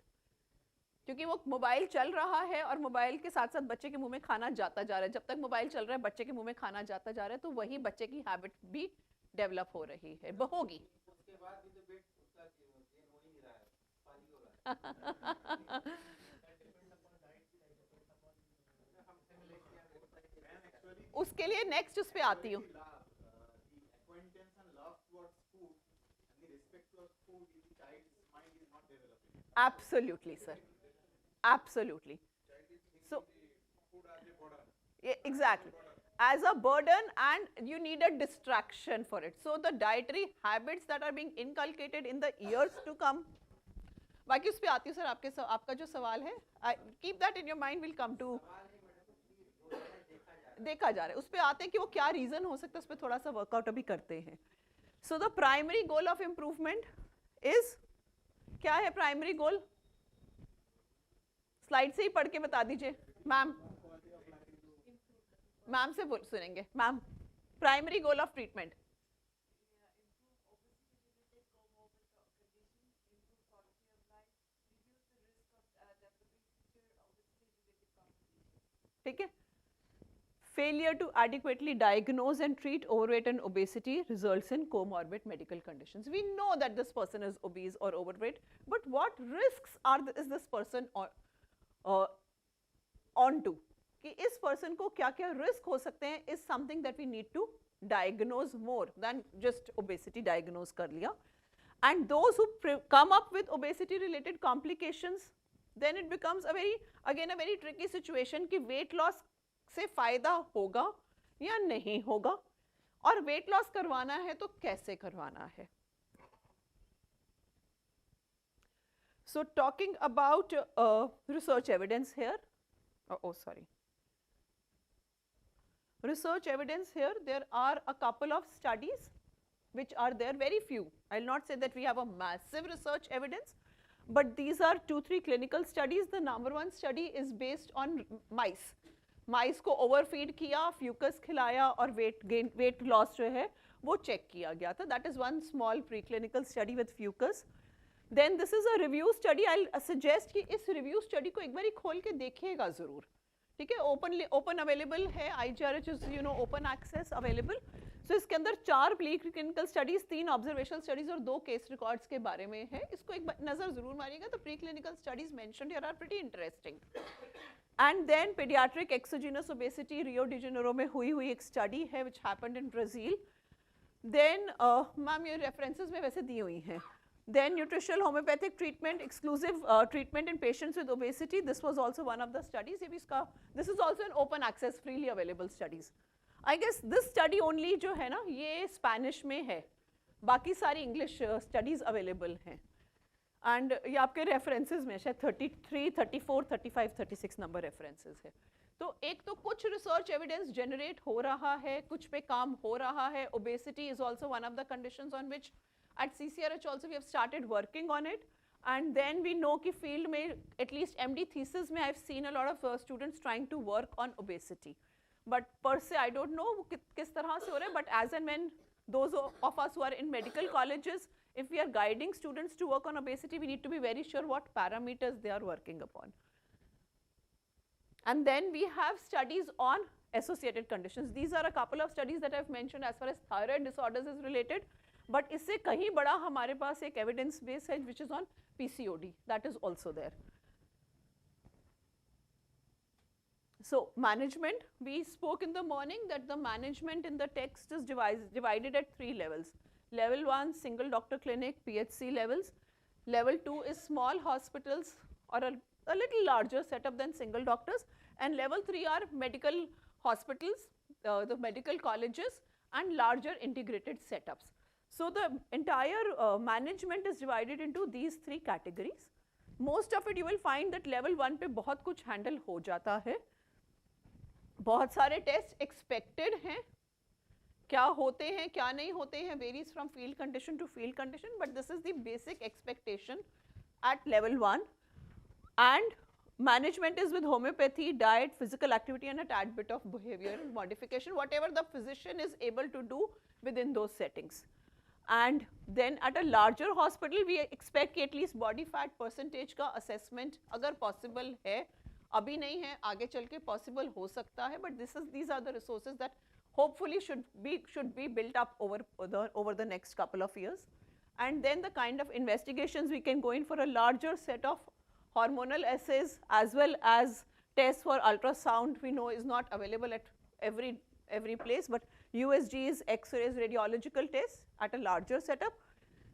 [SPEAKER 1] क्योंकि वो मोबाइल चल रहा है और मोबाइल के साथ साथ बच्चे के मुंह में खाना जाता जा रहा है. जब तक मोबाइल चल रहा है बच्चे के मुंह में खाना जाता जा रहा है, तो वही बच्चे की हैबिट भी डेवलप हो रही है, होगी. उसके बाद भी तो वेट उसका गेन हो ही नहीं रहा है, पानी हो रहा है. उसके लिए नेक्स्ट उस पे आती हूँ. Absolutely, sir. Absolutely. So, exactly. As a burden, and you need a distraction for it. So the dietary habits that are being inculcated in the years to come. बाकी उस पे आती हूँ सर. आपका जो सवाल है, keep that in your mind. Will come to. देखा जा रहा है, उस पे आते हैं कि वो क्या रीजन हो सकता है, उस पे थोड़ा सा वर्कआउट अभी करते हैं. So the primary goal of improvement is, क्या है प्राइमरी गोल? स्लाइड से ही पढ़ के बता दीजिए मैम. मैम से सुनेंगे. Ma'am, primary goal of treatment. ठीक है. Failure to adequately diagnose and treat overweight and obesity results in comorbid medical conditions. We know that this person is obese or overweight, but what risks is this person on to? कि इस person को क्या क्या risk हो सकते हैं is something that we need to diagnose more than just obesity diagnose कर लिया. And those who come up with obesity related complications, then it becomes a very tricky situation कि weight loss से फायदा होगा या नहीं होगा, और वेट लॉस करवाना है तो कैसे करवाना है. So talking about research evidence here, research evidence here, there are a couple of studies which are there, very few. I'll not say that we have a massive research evidence, but these are 2-3 clinical studies. The number one study is based on mice. माइस को ओवरफीड किया, Fucus खिलाया और weight loss जो है वो check किया गया था. That is one small preclinical study with fucus. Then this is a review study. I suggest कि इस रिव्यू स्टडी को एक बार खोल के देखिएगा जरूर. ठीक है, ओपन अवेलेबल है. IGRH is open access available. So इसके अंदर 4 प्रीक्लिनिकल स्टडीज, 3 ऑब्जर्वेशनल स्टडीज और 2 केस रिकॉर्ड्स के बारे में है. इसको एक नजर जरूर मारिएगा. तो preclinical studies mentioned here are pretty interesting. And then pediatric exogenous obesity, Rio de Janeiro में हुई एक study है which happened in Brazil. Then ma'am ये references में वैसे दी हुई हैं. Then nutritional homeopathic treatment, exclusive treatment in patients with obesity. This was also one of the studies. ये भी इसका, this is also an open access, freely available studies. I guess this study only जो है ना ये Spanish में है. बाकी सारी English studies available हैं. एंड ये आपके रेफरेंसेस में शायद 33, 34, 35, 36 नंबर रेफरेंसेस है. तो एक तो कुछ रिसर्च एविडेंस जनरेट हो रहा है, कुछ पे काम हो रहा है. Obesity is also one of the conditions on which at CCRH also we have started working on it. And then we know कि फील्ड में एटलीस्ट MD थीसिस में I have seen a lot of students trying to work on obesity. But per se I don't know किस तरह से हो रहा है. But as and when those of us who are in medical colleges, if we are guiding students to work on obesity, we need to be very sure what parameters they are working upon. And then we have studies on associated conditions. These are a couple of studies that I've mentioned as far as thyroid disorders is related. But इससे कहीं बड़ा हमारे पास एक evidence base है which is on PCOD. That is also there. So management, we spoke in the morning that the management in the text is divided at 3 levels. Level 1, single doctor clinic, PHC levels. Level 2 is small hospitals or a little larger setup than single doctors. And level 3 are medical hospitals, the medical colleges and larger integrated setups. So the entire management is divided into these 3 categories. Most of it you will find that level 1 पे बहुत कुछ handle हो जाता है. बहुत सारे test expected हैं, क्या होते हैं क्या नहीं होते हैं varies from field condition to field condition, but this is the basic expectation at level 1. And management is with homeopathy, diet, physical activity and a tad bit of behavioral modification, whatever the physician is able to do within those settings. And then at a larger hospital we expect at least body fat percentage का assessment अगर possible है, अभी नहीं है, आगे चल के possible हो सकता है, but these are the resources that hopefully should be built up over the next couple of years. And then the kind of investigations we can go in for a larger set of hormonal assays as well as tests for ultrasound we know is not available at every place, but USGs, X-rays, radiological tests at a larger setup.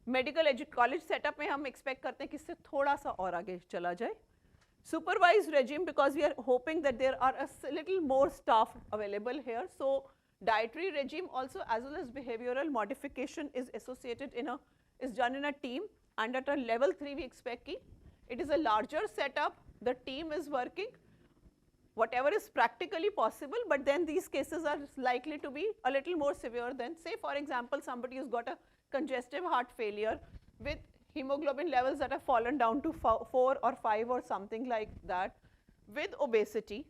[SPEAKER 1] Medical college setup में हम expect करते हैं कि इससे थोड़ा सा और आगे चला जाए. Supervised regime, because we are hoping that there are a little more staff available here, so dietary regime also as well as behavioral modification is associated is done in a team, and at a level 3 we expect कि it is a larger setup, the team is working, whatever is practically possible, but then these cases are likely to be a little more severe than, say for example, somebody who's got a congestive heart failure with hemoglobin levels that have fallen down to 4 or 5 or something like that, with obesity,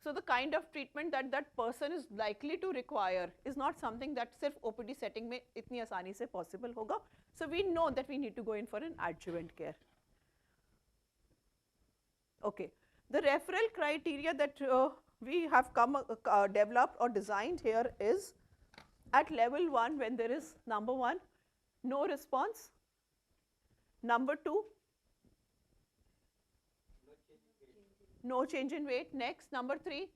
[SPEAKER 1] So the kind of treatment that that person is likely to require is not something that सिर्फ OPD setting में इतनी आसानी से possible होगा. So we know that we need to go in for an adjuvant care. Okay, the referral criteria that we have developed or designed here is at level 1 when there is number 1 no response, number 2 no change in weight, next number 3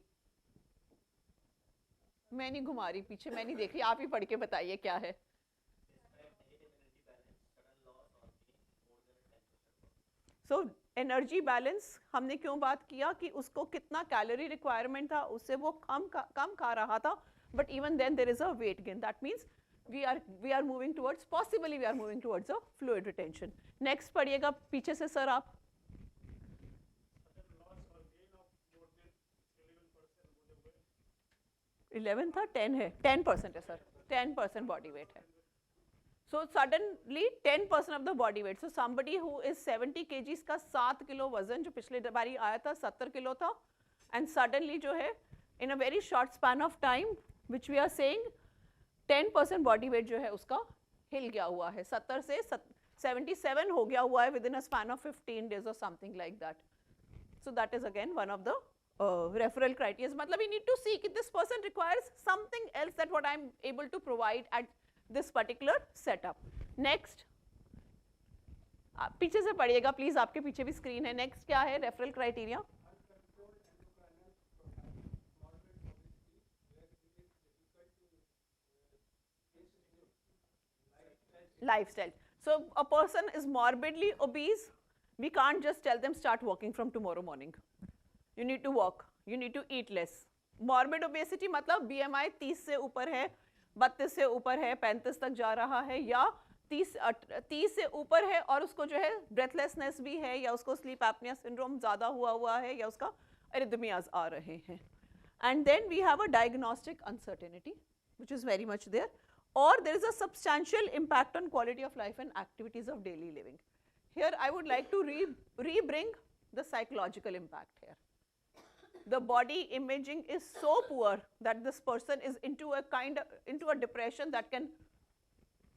[SPEAKER 1] मैं नहीं घुमा रही पीछे, मैं नहीं देख रही, आप ही पढ़ के बताइए क्या है. So एनर्जी बैलेंस हमने क्यों बात किया कि उसको कितना कैलोरी रिक्वायरमेंट था, उससे वो कम खा रहा था, but even then there is a weight gain. That means we are moving towards, possibly we are moving towards a fluid retention. Next पढ़िएगा पीछे से सर आप. 11 था 10 है, 10% है सर, 10% बॉडी वेट है. So suddenly 10% of the body weight. So somebody who is 70 kgs का 7 kilo वजन जो पिछले बारी आया था 70 किलो था, and suddenly जो है in a very short span of time which we are saying 10% body weight जो है उसका हिल गया हुआ है, 70 से 77 हो गया हुआ है within a span of 15 days or something like that. So that is again one of the referral criteria. मतलब we need to see कि this person requires something else that what I am able to provide at this particular setup. Next, पीछे से पढ़िएगा please, आपके पीछे भी screen है. Next क्या है referral criteria? Lifestyle. So a person is morbidly obese, we can't just tell them start walking from tomorrow morning. You need to walk, you need to eat less. Morbid obesity मतलब BMI 30 से ऊपर है, 32 से ऊपर है, 35 तक जा रहा है, या 30 से ऊपर है और उसको जो है ब्रेथलेसनेस भी है, या उसको स्लीप एपनिया सिंड्रोम ज़्यादा हुआ है, या उसका एरिथमियाज आ रहे हैं. And then we have a diagnostic uncertainty which is very much there, or there is a substantial impact on quality of life and activities of daily living. Here I would like to re-bring the psychological impact here. The body imaging is so poor that this person is into a depression that can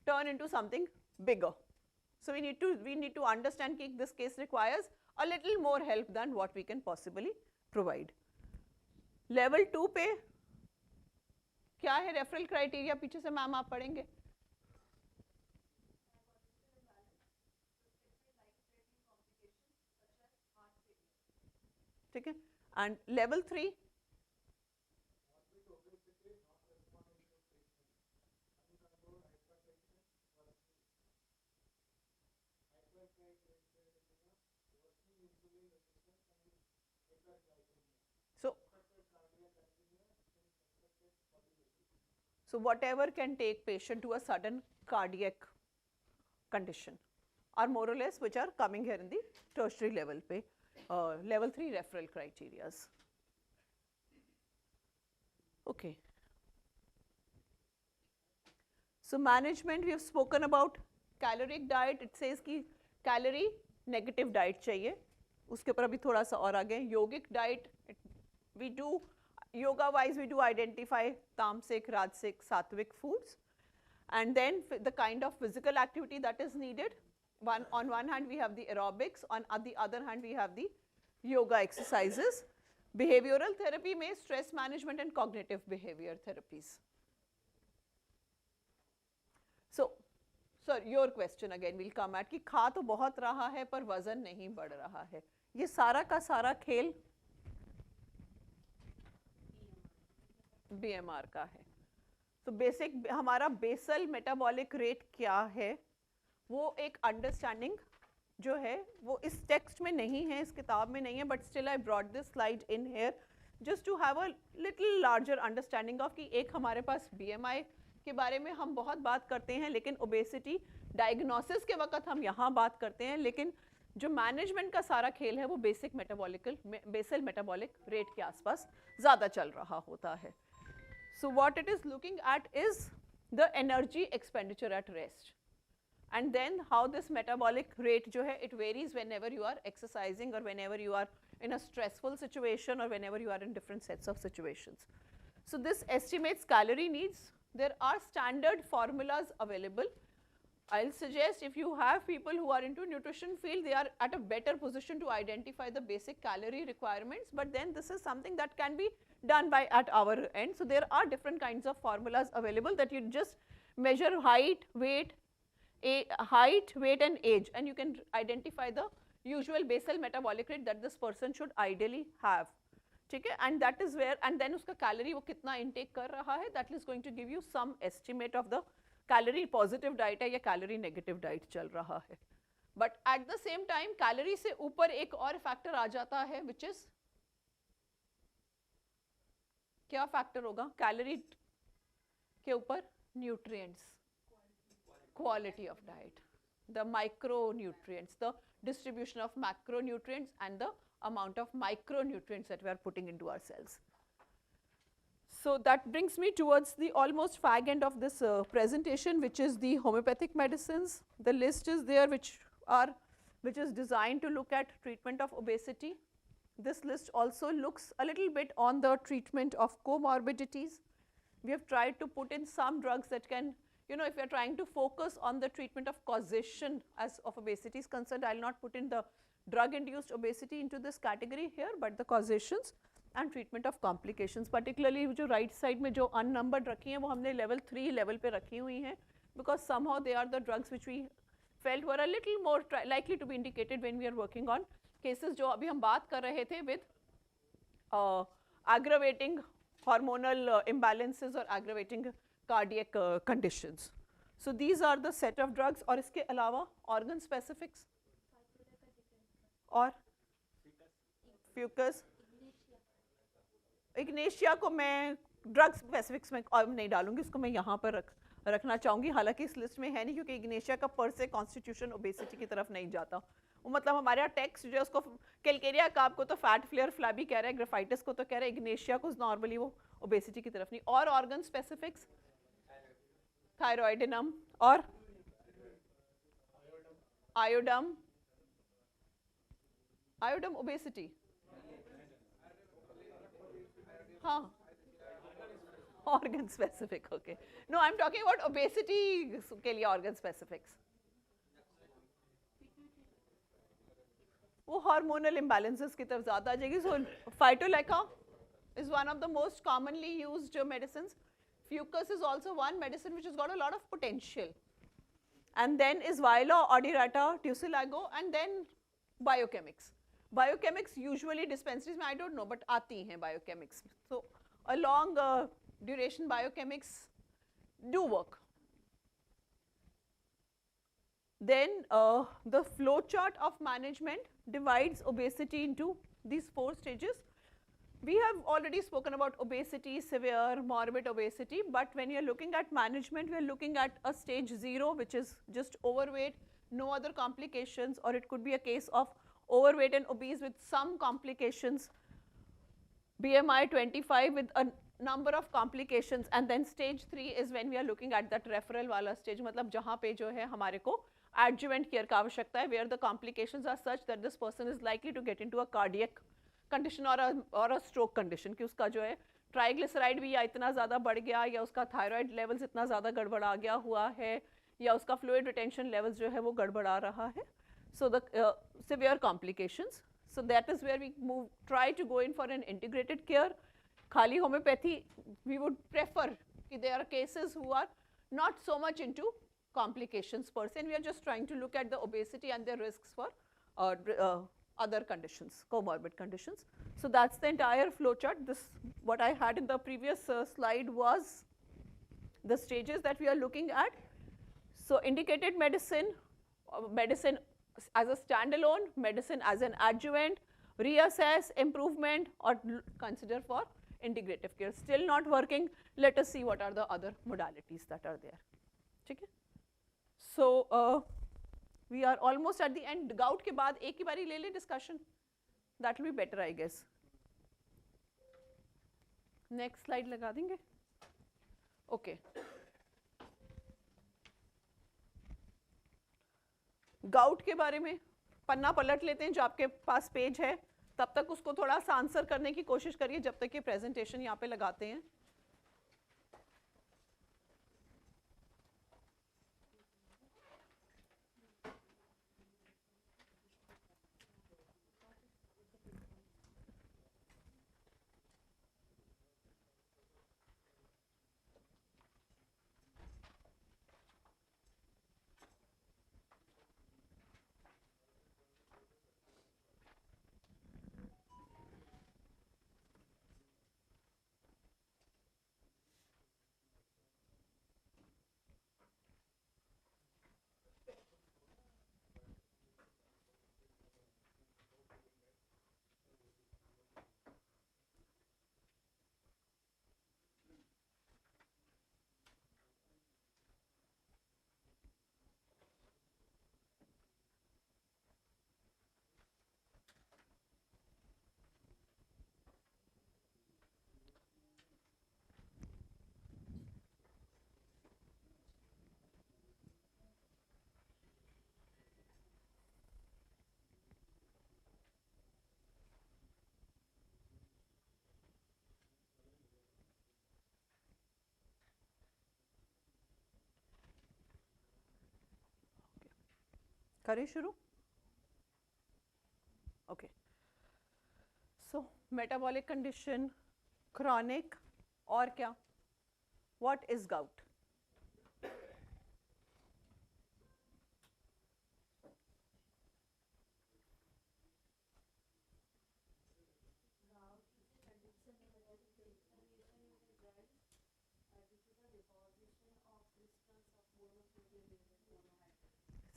[SPEAKER 1] turn into something bigger. So we need to understand that this case requires a little more help than what we can possibly provide. Level 2 पे क्या है referral criteria? पीछे से ma'am आप पढ़ेंगे. ठीक है. And level 3 so whatever can take patient to a sudden cardiac condition are more or less which are coming here in the tertiary level पे. Level 3 referral criteria. Okay. So management, we have spoken about caloric diet. It says कि calorie negative diet चाहिए. उसके ऊपर अभी थोड़ा सा और आगे. Yogic diet, we do yoga wise we do identify tamasic, rajasic, sattvic foods, and then the kind of physical activity that is needed. On one hand we have the aerobics, on the other hand we have the yoga exercises. Behavioral therapy में stress management and cognitive behavior therapies. So sir, your question again will come at कि खा तो बहुत रहा है पर वजन नहीं बढ़ रहा है. ये सारा का सारा खेल BMR का है. तो बेसिक हमारा बेसल मेटाबॉलिक रेट क्या है वो एक अंडरस्टैंडिंग जो है वो इस टेक्स्ट में नहीं है, इस किताब में नहीं है, but still I brought this slide in here just to have a little larger understanding of कि एक हमारे पास BMI के बारे में हम बहुत बात करते हैं, लेकिन ओबेसिटी डायग्नोसिस के वक्त हम यहाँ बात करते हैं, लेकिन जो मैनेजमेंट का सारा खेल है वो बेसल मेटाबॉलिक रेट के आसपास ज़्यादा चल रहा होता है. So what it is looking at is the energy expenditure at rest. and then how this metabolic rate जो है, it varies whenever you are exercising or whenever you are in a stressful situation or whenever you are in different sets of situations. So this estimates calorie needs. There are standard formulas available. I'll suggest if you have people who are into nutrition field, they are at a better position to identify the basic calorie requirements, but then this is something that can be done by at our end. So there are different kinds of formulas available that you just measure height, weight and age, and you can identify the usual basal metabolic rate that this person should ideally have. ठीक है, and that is where, and then उसका calorie वो कितना intake कर रहा है, that is going to give you some estimate of the calorie positive diet है या calorie negative diet चल रहा है. But at the same time calorie से ऊपर एक और factor आ जाता है, which is क्या factor होगा calorie के ऊपर? Nutrients, quality of diet, the micronutrients, the distribution of macronutrients and the amount of micronutrients that we are putting into our cells. So that brings me towards the almost fag end of this presentation, which is the homeopathic medicines. The list is there which is designed to look at treatment of obesity. This list also looks a little bit on the treatment of comorbidities. We have tried to put in some drugs that can, if you are trying to focus on the treatment of causation as of obesity is concerned, I will not put in the drug induced obesity into this category here, but the causations and treatment of complications, particularly जो right side में जो unnumbered रखी हैं वो हमने level 3 level पे रखी हुई हैं, because somehow they are the drugs which we felt were a little more likely to be indicated when we are working on cases जो अभी हम बात कर रहे थे with aggravating hormonal imbalances or aggravating cardiac conditions. So these are the set of drugs. और इसके अलावा organ specifics और fucus, ignatia को मैं drug specifics में नहीं डालूंगी, इसको मैं यहाँ पर रखना चाहूँगी, हालांकि इस लिस्ट में है नहीं क्योंकि ignatia का per se constitution obesity की तरफ नहीं जाता. वो मतलब हमारा टेक्स्ट जो उसको कैलकेरिया कार्प को तो फैट फ्लेयर फ्लैबी कह रहा है, ग्राफाइटिस को तो कह रहा है, इग्नेशिया को नॉर्मली वो ओबेसिटी की तरफ नहीं. और ऑर्गन स्पेसिफिक्स थायरॉइडिनम और आयोडम ओबेसिटी, हाँ organ specific. Okay, no I am talking about obesity के लिए ऑर्गन स्पेसिफिक्स. वो हार्मोनल इम्बैलेंसेस की तरफ ज़्यादा आ जाएगी. सो फाइटोलैका is one of the most commonly used medicines. Fucus is also one medicine which has got a lot of potential. And then is Viola, Odyrata, Tussilago, and then biochemics. Biochemics usually dispensaries में I don't know, but आती हैं biochemics. So a long duration biochemics do work. Then the flow chart of management divides obesity into these 4 stages. We have already spoken about obesity, severe, morbid obesity, but when you are looking at management, we are looking at a stage 0, which is just overweight, no other complications, or it could be a case of overweight and obese with some complications, BMI 25 with a number of complications, and then stage 3 is when we are looking at that referral wala stage, मतलब जहाँ पे जो है हमारे को adjuvant care का आवश्यकता है, where the complications are such that this person is likely to get into a cardiac condition or a stroke condition, कि उसका जो है ट्राइग्लिसराइड भी या इतना ज़्यादा बढ़ गया, या उसका थायराइड लेवल्स इतना ज़्यादा गड़बड़ा गया हुआ है, या उसका फ्लूइड रिटेंशन लेवल्स जो है वो गड़बड़ा रहा है. So the severe complications. So that is where we try to go in for an integrated care. खाली homeopathy, we would prefer कि there are cases who are not so much into complications per se, and we are just trying to look at the obesity and the risks for other conditions, comorbid conditions. So that's the entire flow chart. This, what I had in the previous slide was the stages that we are looking at. So indicated medicine, medicine as a standalone, medicine as an adjuvant, reassess, improvement, or consider for integrative care. Still not working, let us see what are the other modalities that are there. Okay? So we are almost at the end. Gout के बाद एक ही बारी ले ले discussion. That will be better, I guess. Next slide लगा देंगे. Okay. Gout के बारे में पन्ना पलट लेते हैं जो आपके पास पेज है, तब तक उसको थोड़ा सा आंसर करने की कोशिश करिए जब तक ये प्रेजेंटेशन यहाँ पे लगाते हैं। करें शुरू? ओके, सो मेटाबॉलिक कंडीशन, क्रॉनिक, और क्या? What is gout?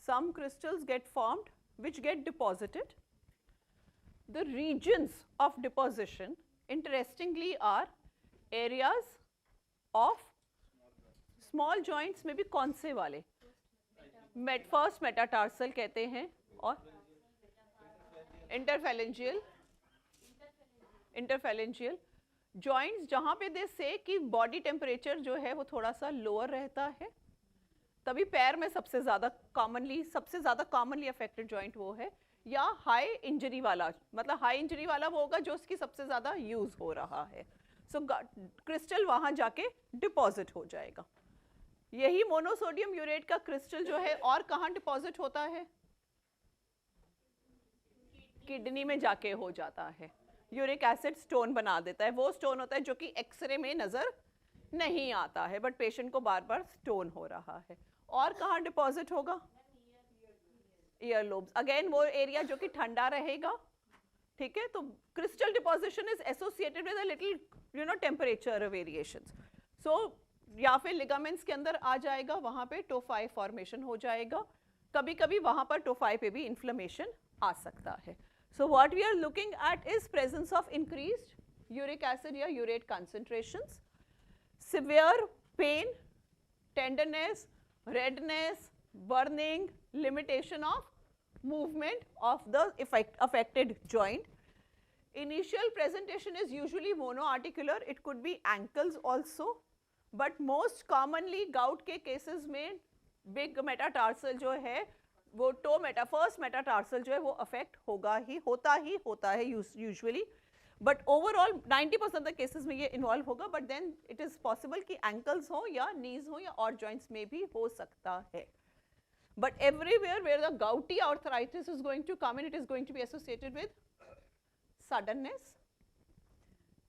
[SPEAKER 1] Some crystals get formed which get deposited. The regions of deposition, interestingly, are areas of small joints में भी कौन से वाले? फर्स्ट मेटाटार्सल कहते हैं, और इंटरफेलेंजियल जॉइंट्स जहाँ पे दे से कि बॉडी टेम्परेचर जो है वो थोड़ा सा लोअर रहता है, तभी पैर में सबसे ज़्यादा कॉमनली अफेक्टेड जॉइंट वो है, या हाई इंजरी वाला, मतलब हाई इंजरी वाला वो होगा जो उसकी सबसे ज़्यादा यूज़ हो रहा है। सो क्रिस्टल वहाँ जाके डिपॉजिट हो जाएगा। यही मोनोसोडियम यूरेट का क्रिस्टल जो है और कहाँ डिपॉजिट होता है? किडनी में जाके हो जाता है। यूरिक एसिड स्टोन बना देता है, वो स्टोन होता है जो कि एक्सरे में नज़र नहीं आता है, बट पेशेंट को बार बार स्टोन हो रहा है। और कहाँ डिपॉजिट होगा? ईयर लोब्स, अगेन वो एरिया जो कि ठंडा रहेगा, ठीक है। तो crystal deposition is associated with a little temperature variations. So या फिर लिगामेंट्स के अंदर आ जाएगा, वहाँ पे टोफाई फॉर्मेशन हो जाएगा, कभी कभी वहाँ पर टोफाई पे भी इन्फ्लेमेशन आ सकता है। So what we are looking at is presence of increased uric acid या urate concentrations, severe pain, tenderness, redness, burning, limitation of movement of the affected joint. Initial presentation is usually monoarticular, it could be ankles also, but most commonly gout के cases में big metatarsal जो है वो first metatarsal जो है वो affect होता है usually, but overall 90% of the cases में ये इन्वॉल्व होगा, but then it is possible कि एंकल्स हो या नीज हो या और जॉइंट्स में भी हो सकता है। But everywhere where the gouty arthritis is going to come in, it is going to be associated with suddenness,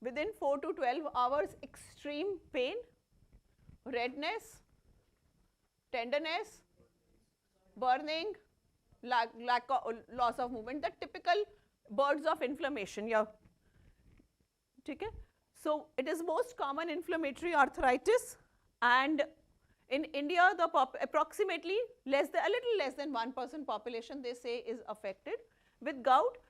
[SPEAKER 1] within 4 to 12 hours extreme pain, redness, tenderness, burning, loss of movement, the typical birds of inflammation, yeah. ठीक है। So it is most common inflammatory arthritis, and in India the approximately a little less than 1% population they say is affected with gout,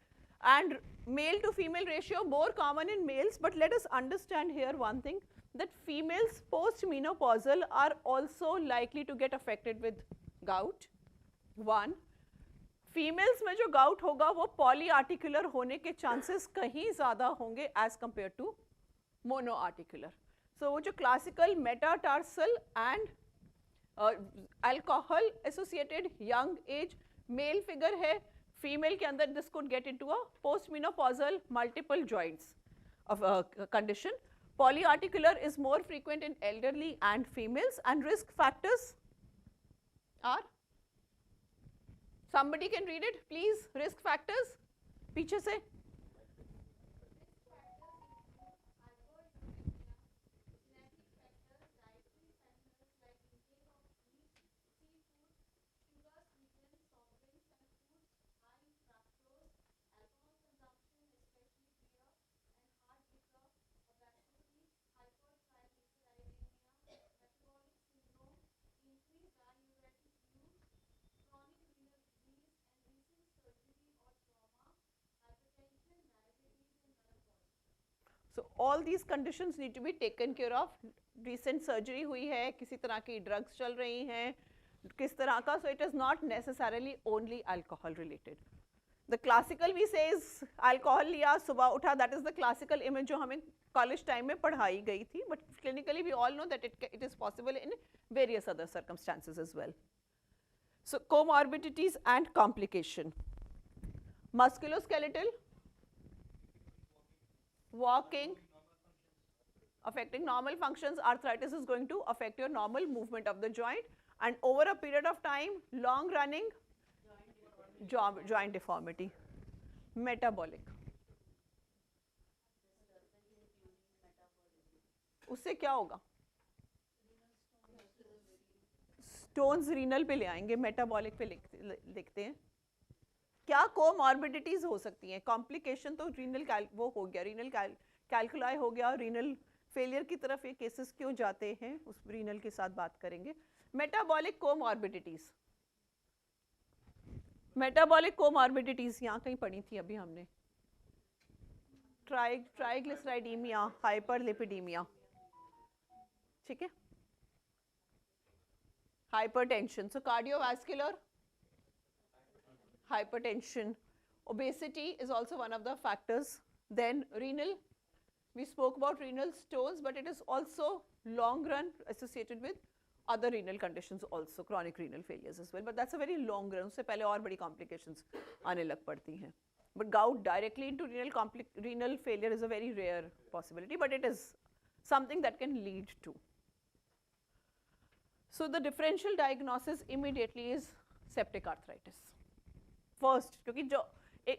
[SPEAKER 1] and male to female ratio more common in males, but let us understand here one thing, that females post-menopausal are also likely to get affected with gout. One, females में जो gout होगा वो poly articular होने के chances कहीं ज़्यादा होंगे as compare to monoarticular. So वो जो classical metatarsal and alcohol associated young age male figure है, फीमेल के अंदर this could get into a postmenopausal multiple joints of condition. Polyarticular is more frequent in elderly and females, and risk factors are, somebody can read it please, risk factors पीछे से. So all these conditions need to be taken care of. Recent surgery हुई है, किसी तरह की drugs चल रही हैं, किस तरह का, so it is not necessarily only alcohol related. The classical we say is alcohol लिया, सुबह उठा, that is the classical image जो हमें college time में पढ़ाई गई थी, but clinically we all know that it is possible in various other circumstances as well. So comorbidities and complication. Musculoskeletal, walking, affecting normal functions. Arthritis is going to affect your normal movement of the joint, and over a period of time, long running joint deformity. Metabolic, उससे क्या होगा? Stones renal पे ले आएंगे, metabolic पे लिखते हैं. क्या कोमॉर्बिडिटीज हो सकती हैं? कॉम्प्लिकेशन तो रीनल वो हो गया, रीनल कैल्कुलाई हो गया, रीनल फेलियर की तरफ ये केसेस क्यों जाते हैं उस रीनल के साथ बात करेंगे. मेटाबॉलिक कोमॉर्बिडिटीज, मेटाबॉलिक कोमॉर्बिडिटीज यहाँ कहीं पढ़ी थी अभी हमने. ट्राइग्लिसराइडीमिया, हाइपरलिपिडीमिया, ठीक है. Hypertension, so cardiovascular, hypertension, obesity is also one of the factors. Then renal, we spoke about renal stones, but it is also long run associated with other renal conditions also, chronic renal failures as well, but that's a very long run. उससे पहले और बड़ी complications आने लग पड़ती हैं. But gout directly into renal failure is a very rare possibility, but it is something that can lead to. So the differential diagnosis immediately is septic arthritis. First, क्योंकि जो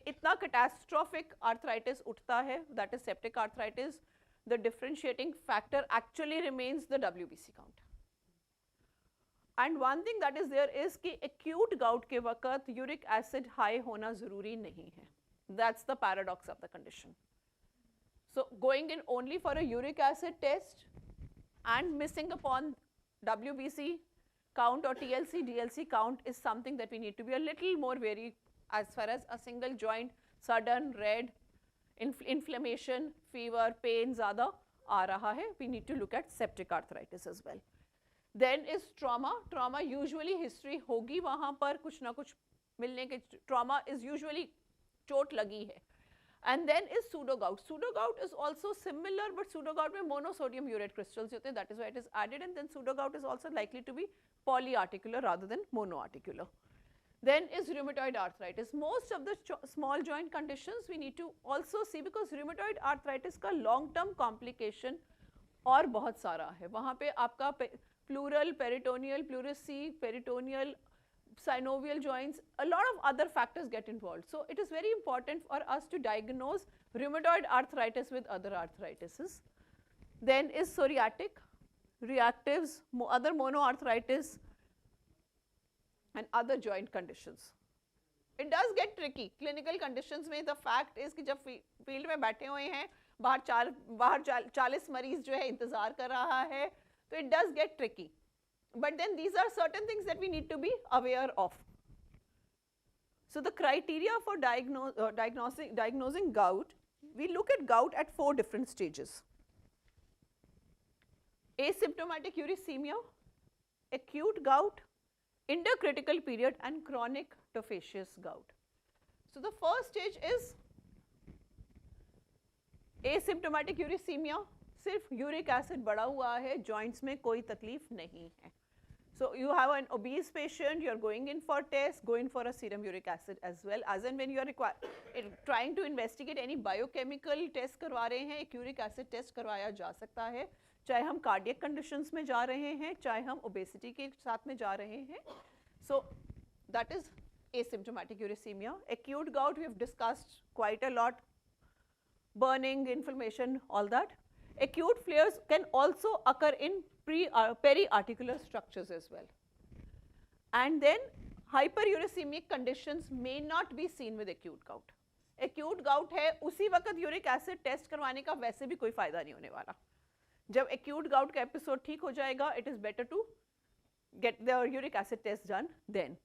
[SPEAKER 1] इतना catastrophic arthritis उठता है, that is septic arthritis, the differentiating factor actually remains the WBC count. And one thing that is there is कि acute gout के वक़्त uric acid high होना ज़रूरी नहीं है. That's the paradox of the condition. So going in only for a uric acid test and missing upon WBC count or TLC, DLC count is something that we need to be a little more wary as far as a single joint, sudden, red, inflammation, fever, pain ज़्यादा आ रहा है, we need to look at septic arthritis as well. Then is trauma. Trauma usually history होगी वहाँ पर कुछ ना कुछ मिलने के, trauma is usually चोट लगी है. And then is pseudo gout. Pseudo gout is also similar, but pseudo gout में monosodium urate crystals होते हैं, that is why it is added, and then pseudo gout is also likely to be polyarticular rather than monoarticular. Then is rheumatoid arthritis. Most of the small joint conditions we need to also see, because rheumatoid arthritis का long term complication और बहुत सारा है. वहाँ पे आपका pleural, peritoneal, pleurisy, peritoneal, synovial joints, a lot of other factors get involved. So it is very important for us to diagnose rheumatoid arthritis with other arthritises. Then is psoriatic, reactives, other monoarthritis, and other joint conditions. It does get tricky. Clinical conditions में the fact is कि जब field में बैठे हुए हैं, बाहर 40 मरीज जो है इंतजार कर रहा है, तो it does get tricky. But then these are certain things that we need to be aware of. So the criteria for diagnosing gout, we look at gout at 4 different stages. Asymptomatic uricemia, acute gout, intercritical period, and chronic tophaceous gout. So the first stage is asymptomatic uricemia, सिर्फ uric acid बढ़ा हुआ है, joints में कोई तकलीफ नहीं है. So you have an obese patient, you are going in for tests, go in for a serum uric acid as well. As and when you are trying to investigate any biochemical test करवा रहे हैं, एक uric acid test करवाया जा सकता है, चाहे हम cardiac conditions में जा रहे हैं, चाहे हम obesity के साथ में जा रहे हैं. So that is asymptomatic uricemia. Acute gout we have discussed quite a lot. Burning, inflammation, all that. Acute flares can also occur in periarticular structures as well. And then hyperuricemic conditions may not be seen with acute gout. Acute gout है, उसी वक्त uric acid test करवाने का वैसे भी कोई फायदा नहीं होने वाला. जब acute gout का episode ठीक हो जाएगा, it is better to get the uric acid test done then.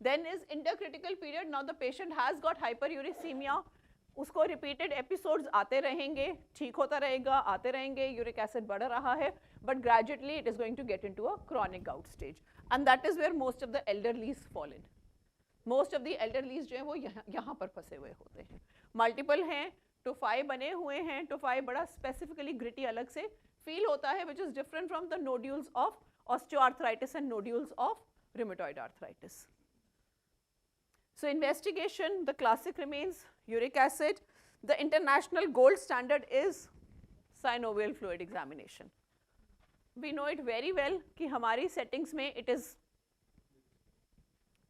[SPEAKER 1] Then is intercritical period. Now the patient has got hyperuricemia. उसको रिपीटेड एपिसोड्स आते रहेंगे, ठीक होता रहेगा, आते रहेंगे, यूरिक एसिड बढ़ रहा है, but gradually it is going to get into a chronic gout stage, and that is where most of the elderlies fall in. Most of the elderlies जो है वो यहाँ पर फंसे हुए होते हैं. मल्टीपल हैं, टोफाई बने हुए हैं, टोफाई बड़ा स्पेसिफिकली ग्रिटी अलग से फील होता है, which is different from the nodules of osteoarthritis and nodules of rheumatoid arthritis. So investigation, the classic remains uric acid. The international gold standard is synovial fluid examination. We know it very well कि हमारी settings में it is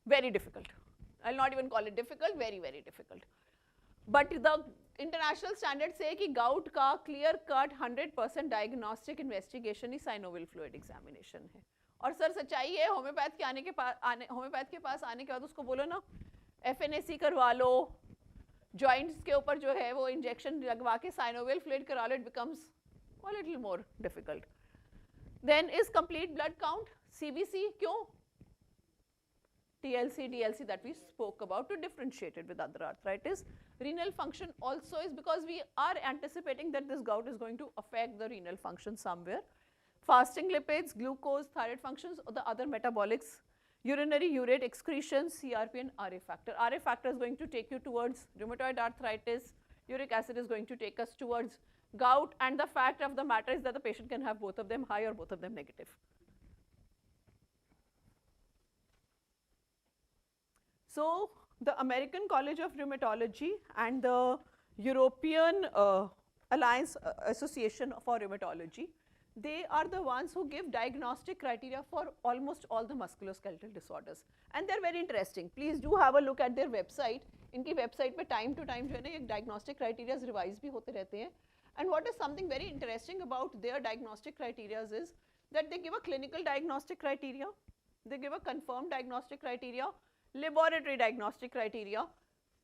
[SPEAKER 1] very difficult. I'll not even call it difficult, very very difficult. But the international standard say कि gout का clear cut 100% diagnostic investigation ही synovial fluid examination है. और sir सच्चाई है, homeopath के पास आने के बाद उसको बोलो ना FNAC करवा लो, जॉइंट्स के ऊपर जो है वो इंजेक्शन लगवा के साइनोवियल फ्लूइड करा लो, it becomes a little more difficult. Then is complete blood count, CBC, क्यों? TLC, DLC that we spoke about to differentiate it with other arthritis. Renal function also is because we are anticipating that this gout is going to affect the renal function somewhere. Fasting lipids, glucose, thyroid functions, or the other metabolics, urinary urate excretions, CRP and RA factor. RA factor is going to take you towards rheumatoid arthritis. Uric acid is going to take us towards gout, and the fact of the matter is that the patient can have both of them high or both of them negative. So the American College of Rheumatology and the European Alliance Association for Rheumatology, they are the ones who give diagnostic criteria for almost all the musculoskeletal disorders, and they're very interesting. Please do have a look at their website. इनकी website पे time to time जो है ना ये diagnostic criteria revise भी होते रहते हैं. And what is something very interesting about their diagnostic criteria is that they give a clinical diagnostic criteria, they give a confirmed diagnostic criteria, laboratory diagnostic criteria,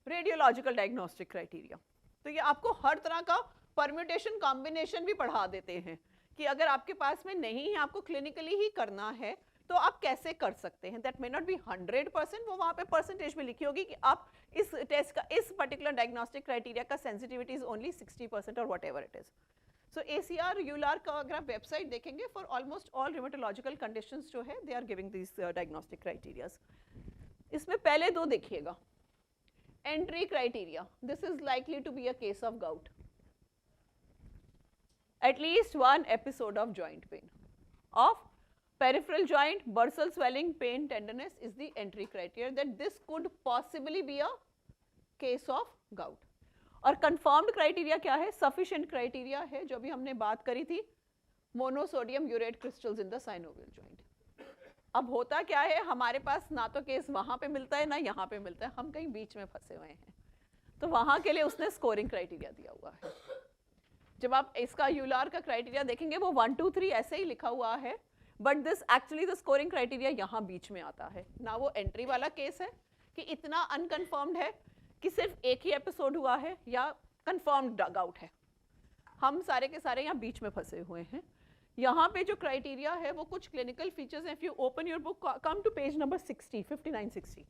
[SPEAKER 1] radiological diagnostic criteria. तो ये आपको हर तरह का permutation combination भी पढ़ा देते हैं कि अगर आपके पास में नहीं है, आपको clinically ही करना है, तो आप कैसे कर सकते हैं. That may not be 100%, वो वहाँ पे percentage में लिखी होगी कि आप इस टेस्ट का इस particular diagnostic criteria का sensitivity is only 60% or whatever it is. So ACR, ULAR का अगर आप website देखेंगे for almost all rheumatological conditions जो है, they are giving these diagnostic criteria. इसमें पहले दो देखिएगा. Entry criteria, this is likely to be a case of gout. At least one episode of joint pain. Of peripheral joint, bursal swelling, pain, tenderness is the entry criteria that this could possibly be a case of gout. और confirmed criteria क्या है? Sufficient criteria है जो भी हमने बात करी थी, monosodium urate crystals in the synovial joint. अब होता क्या है, हमारे पास ना तो केस वहाँ पे मिलता है ना यहाँ पे मिलता है, हम कहीं बीच में फंसे हुए हैं, तो वहाँ के लिए उसने स्कोरिंग क्राइटेरिया दिया हुआ है. जब आप इसका यूलार का क्राइटेरिया देखेंगे वो 1 2 3 ऐसे ही लिखा हुआ है, but this actually the scoring criteria यहाँ बीच में आता है ना. वो एंट्री वाला केस है कि इतना अनकन्फर्म्ड है कि सिर्फ एक ही एपिसोड हुआ है या कन्फर्म्ड गाउट है, हम सारे के सारे यहाँ बीच में फंसे हुए हैं. यहाँ पे जो क्राइटेरिया है वो कुछ क्लिनिकल फीचर्स हैं. If you open your book, come to page number 60, 59-60.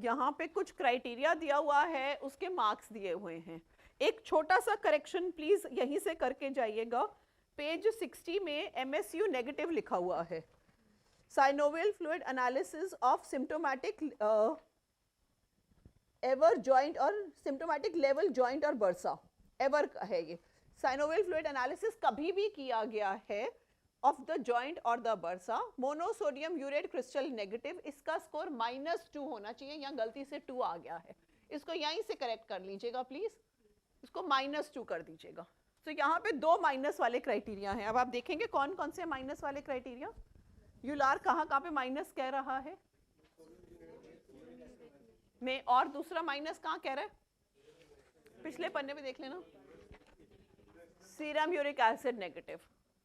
[SPEAKER 1] यहाँ पे कुछ क्राइटेरिया दिया हुआ है, उसके मार्क्स दिए हुए हैं. एक छोटा सा करेक्शन प्लीज यहीं से करके जाइएगा. पेज 60 में MSU नेगेटिव लिखा हुआ है. Synovial fluid analysis of symptomatic ever joint और सिम्टोमेटिक लेवल जॉइंट और बर्सा, एवर है ये। साइनोवियल फ्लूइड एनालिसिस कभी भी किया गया है ऑफ द जॉइंट और the bursa, monosodium urate crystal negative, इसका स्कोर -2 होना चाहिए, यहाँ गलती से 2 आ गया है, इसको यहीं से करेक्ट कर लीजिएगा प्लीज, इसको -2 कर दीजिएगा। तो यहाँ पे 2 माइनस वाले क्राइटेरिया हैं। अब आप देखेंगे कौन कौन से माइनस वाले क्राइटेरिया। यूलार कहाँ कहाँ पे माइनस कह रहा है में, और दूसरा माइनस कहाँ कह रहा है, पिछले पन्ने पे देख लेना, सीरम यूरिक एसिड नेगेटिव,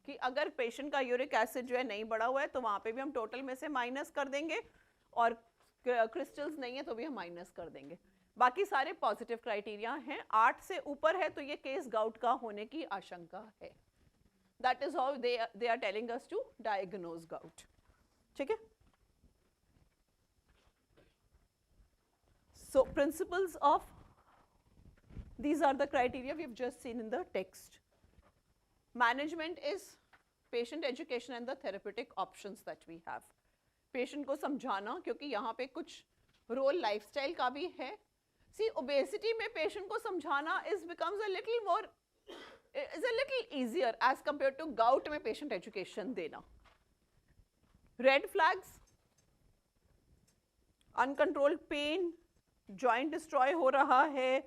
[SPEAKER 1] कि अगर पेशेंट का यूरिक एसिड जो है नहीं बढ़ा हुआ है तो वहाँ पे भी हम टोटल में से माइनस कर देंगे, और क्रिस्टल्स नहीं है तो भी हम माइनस कर देंगे। बाकी सारे पॉजिटिव क्राइटेरिया हैं। 8 से ऊपर है तो ये केस गाउट का होने की आशंका है। That is how they are telling us to diagnose gout. ठीक है। So principles of these are the criteria we have just seen in the text. Management is patient education and the therapeutic options that we have. Patient को समझाना, क्योंकि यहाँ पे कुछ role lifestyle का भी है। See, obesity में patient को समझाना becomes a little easier as compared to gout में patient education देना। Red flags, uncontrolled pain, joint destroy हो रहा है,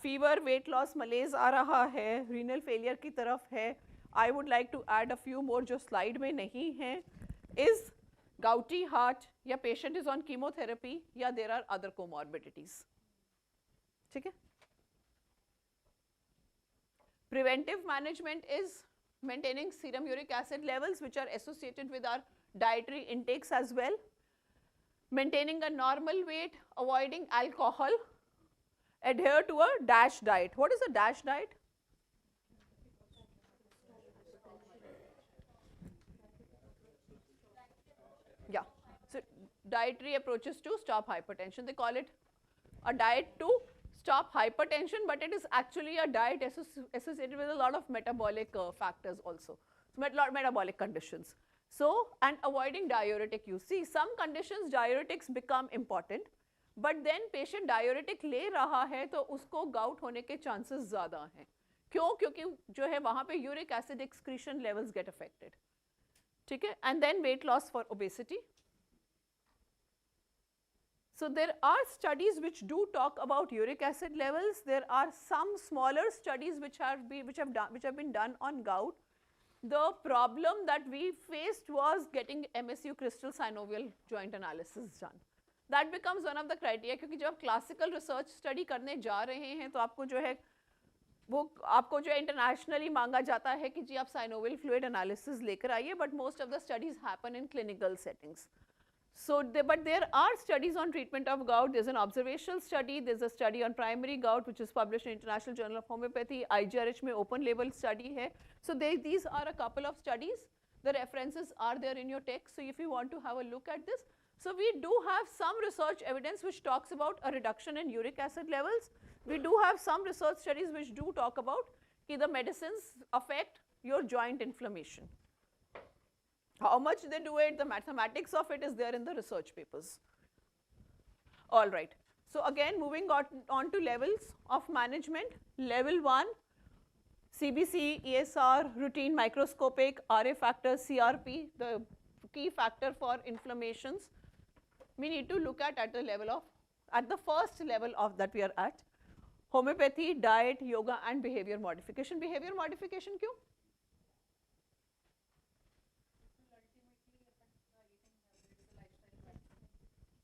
[SPEAKER 1] फीवर, वेट लॉस, मलेज आ रहा है, रीनल फेलियर की तरफ है। I would like to add a few more जो स्लाइड में नहीं है। इज गाउटी हार्ट, या पेशेंट इज ऑन कीमोथेरेपी, या देर आर अदर कोमॉर्बिडिटीज। ठीक है। Preventive management is maintaining serum uric acid levels which are associated with our dietary intakes as well, maintaining a normal weight, avoiding alcohol, adhere to a DASH diet. What is a DASH diet? Yeah, so dietary approaches to stop hypertension. They call it a diet to stop hypertension, but it is actually a diet associated with a lot of metabolic factors also, metabolic conditions. So, and avoiding diuretic use. See, some conditions diuretics become important, but then patient diuretic ले रहा है तो उसको gout होने के chances ज़्यादा हैं। क्यों? क्योंकि जो है वहाँ पे uric acid excretion levels get affected. ठीक है? And then weight loss for obesity. So there are studies which do talk about uric acid levels. There are some smaller studies which have been done on gout. The problem that we faced was getting MSU crystal synovial joint analysis done. That becomes one of the criteria, क्योंकि जब आप classical research study करने जा रहे हैं तो आपको जो है वो आपको जो है internationally मांगा जाता है कि जी आप synovial fluid analysis लेकर आइए, but most of the studies happen in clinical settings. So, but there are studies on treatment of gout. There's an observational study. There's a study on primary gout, which is published in International Journal of Homeopathy. IGRH में open label study है. So these are a couple of studies. The references are there in your text. So if you want to have a look at this, so we do have some research evidence which talks about a reduction in uric acid levels. We do have some research studies which do talk about कि the medicines affect your joint inflammation. How much they do it, the mathematics of it is there in the research papers. All right. So again, moving on to levels of management. Level 1, CBC, ESR, routine microscopic, RA factor, CRP, the key factor for inflammations. We need to look at the level of, at the first level of that we are at. Homeopathy, diet, yoga and behavior modification. Behavior modification क्यों?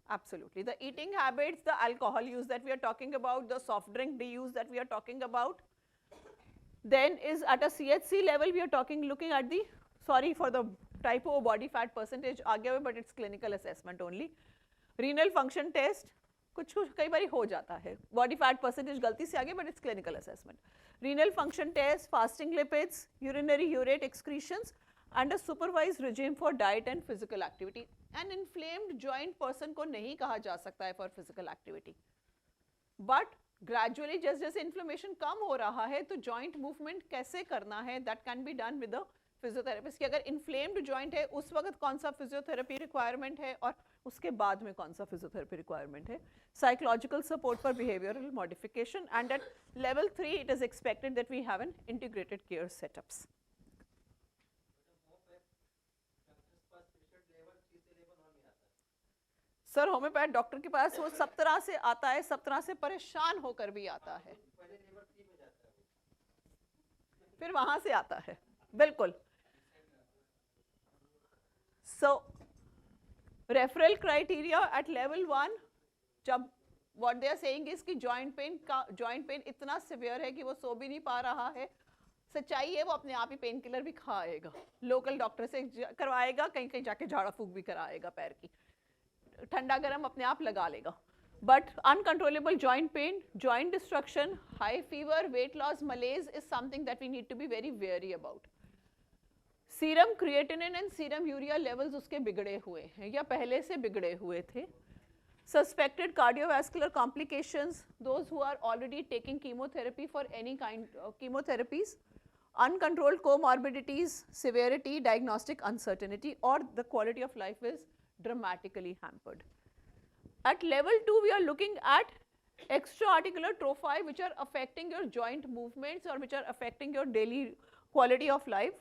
[SPEAKER 1] Absolutely. The eating habits, the alcohol use that we are talking about, the soft drink use that we are talking about. Then is at a CHC level, we are looking at the, sorry for the typo, body fat percentage आ गया है, but it's clinical assessment only. Renal function test, कुछ कई बारी हो जाता है. Body fat percentage गलती से आ गया, but it's clinical assessment. Renal function test, fasting lipids, urinary urate excretions, and a supervised regime for diet and physical activity. An inflamed joint person को नहीं कहा जा सकता है for physical activity. But gradually जैसे जैसे inflammation कम हो रहा है तो joint movement कैसे करना है, that can be done with the physiotherapist की अगर इन्फ्लेम्ड जॉइंट है उस वक्त कौन सा फिजियोथेरेपी रिक्वायरमेंट है और उसके बाद में कौन सा फिजियोथेरेपी रिक्वायरमेंट है. Psychological support for behavioural modification and at level 3 it is expected that we have an integrated care setups. Sir homeopath doctor के पास वो सब तरह से आता है, सब तरह से परेशान होकर भी आता है, फिर वहां से आता है. बिल्कुल. So referral criteria at level 1, जब what they are saying is कि जॉइंट पेन इतना सिवियर है कि वो सो भी नहीं पा रहा है. सच्चाई है वो अपने आप ही पेन किलर भी खाएगा, लोकल डॉक्टर से करवाएगा, कहीं कहीं जाके झाड़ा फूक भी कराएगा, पैर की ठंडा गर्म अपने आप लगा लेगा. But uncontrollable joint pain, joint destruction, high fever, weight loss, malaise is something that we need to be very wary about. Serum creatinine and serum urea levels उसके बिगड़े हुए हैं या पहले से बिगड़े हुए थे. Suspected cardiovascular complications, those who are already taking chemotherapy for any kind of chemotherapies, uncontrolled comorbidities, severity, diagnostic uncertainty, or the quality of life is dramatically hampered. At level 2, we are looking at extra-articular trophi which are affecting your joint movements or which are affecting your daily quality of life.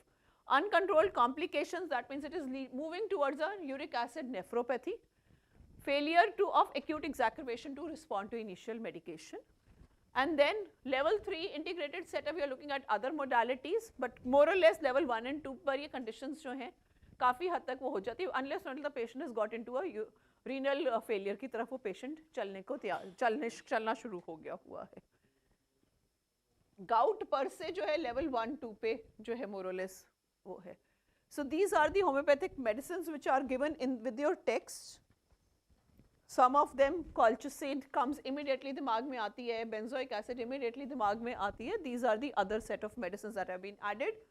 [SPEAKER 1] Uncontrolled complications, that means it is moving towards a uric acid nephropathy. Failure of acute exacerbation to respond to initial medication. And then level 3 integrated setup, we are looking at other modalities, but more or less level 1 and 2 पर ये conditions जो हैं काफ़ी हद तक वो हो जाती है, unless until the patient has got into a renal failure की तरफ वो पेशेंट चलना शुरू हो गया हुआ है. गाउट पर से जो है लेवल 1-2 पे जो है मोरलेस वो है. So these are the homeopathic medicines which are given in with your text. Some of them colchicine comes immediately दिमाग में आती है, बेंजोइक एसिड इमीडिएटली दिमाग में आती है. These are the other set of medicines that have been added.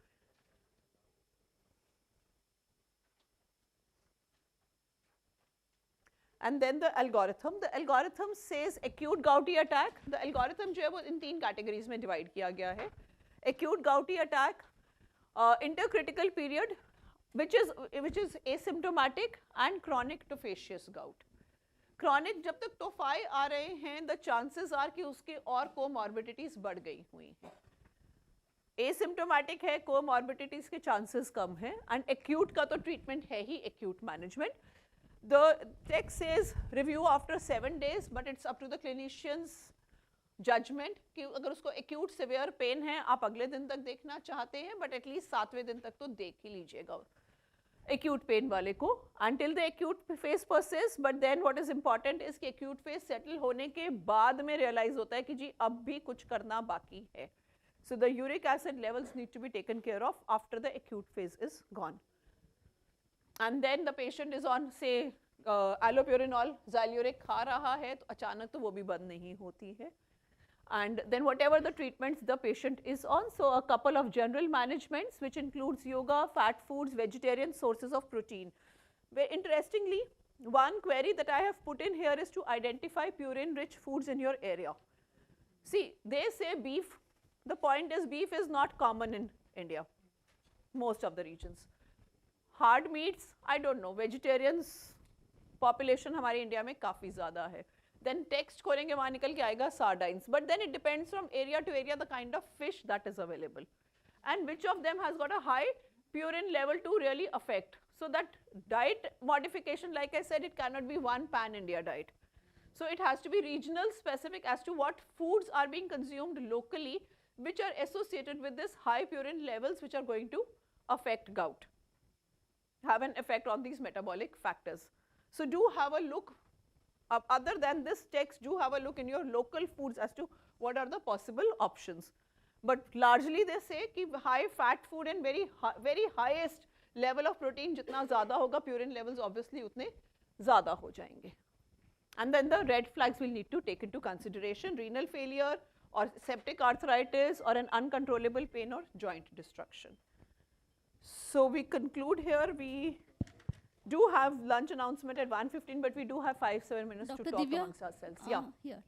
[SPEAKER 1] And then the algorithm. The algorithm says acute gouty attack. The algorithm जो है वो इन 3 categories में divide किया गया है. Acute gouty attack, intercritical period, which is asymptomatic, and chronic tophaceous gout. Chronic जब तक तोफाई आ रहे हैं, the chances are कि उसके और comorbidities बढ़ गई हुई हैं. Asymptomatic है, comorbidities के chances कम हैं, and acute का तो treatment है ही acute management. The text says review after 7 days, but it's up to the clinician's judgment कि अगर उसको acute severe pain है, आप अगले दिन तक देखना चाहते हैं, but at least 7वें दिन तक तो देख ही लीजिएगा acute pain वाले को. Until the acute phase persists, but then what is important is कि acute phase settle होने के बाद में realize होता है कि जी अब भी कुछ करना बाकी है. So the uric acid levels need to be taken care of after the acute phase is gone. And then the patient is on say allopurinol, Xyluric खा रहा है तो अचानक तो वो भी बंद नहीं होती है. And then whatever the treatments the patient is on, so a couple of general managements which includes yoga, fat foods, vegetarian sources of protein. Very interestingly, one query that I have put in here is to identify purine rich foods in your area. See, they say beef. The point is beef is not common in India, most of the regions. Hard meats, I don't know, vegetarians population हमारे India में काफ़ी ज़्यादा है. Then text खोलेंगे वहाँ निकल के आएगा sardines, but then it depends from area to area the kind of fish that is available and which of them has got a high purine level to really affect. So that diet modification, like I said, it cannot be one pan-India diet. So it has to be regional specific as to what foods are being consumed locally which are associated with this high purine levels which are going to affect gout, have an effect on these metabolic factors. So do have a look, other than this text, do have a look in your local foods as to what are the possible options. But largely they say कि high fat food and very highest level of protein जितना ज़्यादा होगा, purine levels obviously उतने ज़्यादा हो जाएंगे. And then the red flags will need to take into consideration renal failure or septic arthritis or an uncontrollable pain or joint destruction. So we conclude here. We do have lunch announcement at 1:15, but we do have 5-7 minutes
[SPEAKER 3] Dr.
[SPEAKER 1] to talk
[SPEAKER 3] Divya,
[SPEAKER 1] amongst ourselves. Yeah.
[SPEAKER 3] Here,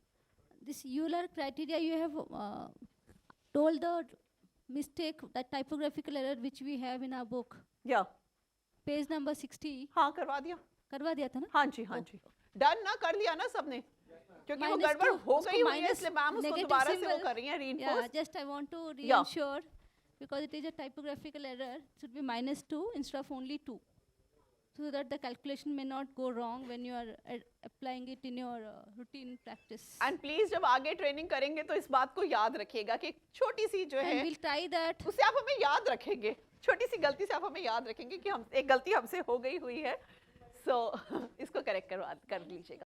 [SPEAKER 3] this Euler criteria you have told the
[SPEAKER 2] mistake, that typographical error which we have in our book,
[SPEAKER 1] या
[SPEAKER 2] page number 60,
[SPEAKER 1] हाँ करवा दिया,
[SPEAKER 2] करवा दिया था ना?
[SPEAKER 1] हाँ जी हाँ जी, डन ना, कर लिया ना सबने, क्योंकि वो
[SPEAKER 2] Minus
[SPEAKER 1] गड़बड़
[SPEAKER 2] two,
[SPEAKER 1] हो
[SPEAKER 2] उसको
[SPEAKER 1] गई हुई है,
[SPEAKER 2] minus
[SPEAKER 1] इसलिए मैम उसको
[SPEAKER 2] negative
[SPEAKER 1] दोबारा से वो
[SPEAKER 2] symbol.
[SPEAKER 1] कर रही हैं
[SPEAKER 2] Yeah,
[SPEAKER 1] reinforce.
[SPEAKER 2] just I want to reassure, because it is a typographical error, it should be -2 instead of only 2. So that the calculation may not go wrong when you are applying it in your routine practice.
[SPEAKER 1] And please जब आगे training करेंगे तो इस बात को याद रखिएगा कि छोटी सी जो
[SPEAKER 2] And
[SPEAKER 1] है
[SPEAKER 2] we'll try that.
[SPEAKER 1] उससे आप हमें याद रखेंगे, छोटी सी गलती से आप हमें याद रखेंगे कि हम एक गलती हमसे हो गई हुई है, सो इसको करेक्ट कर लीजिएगा.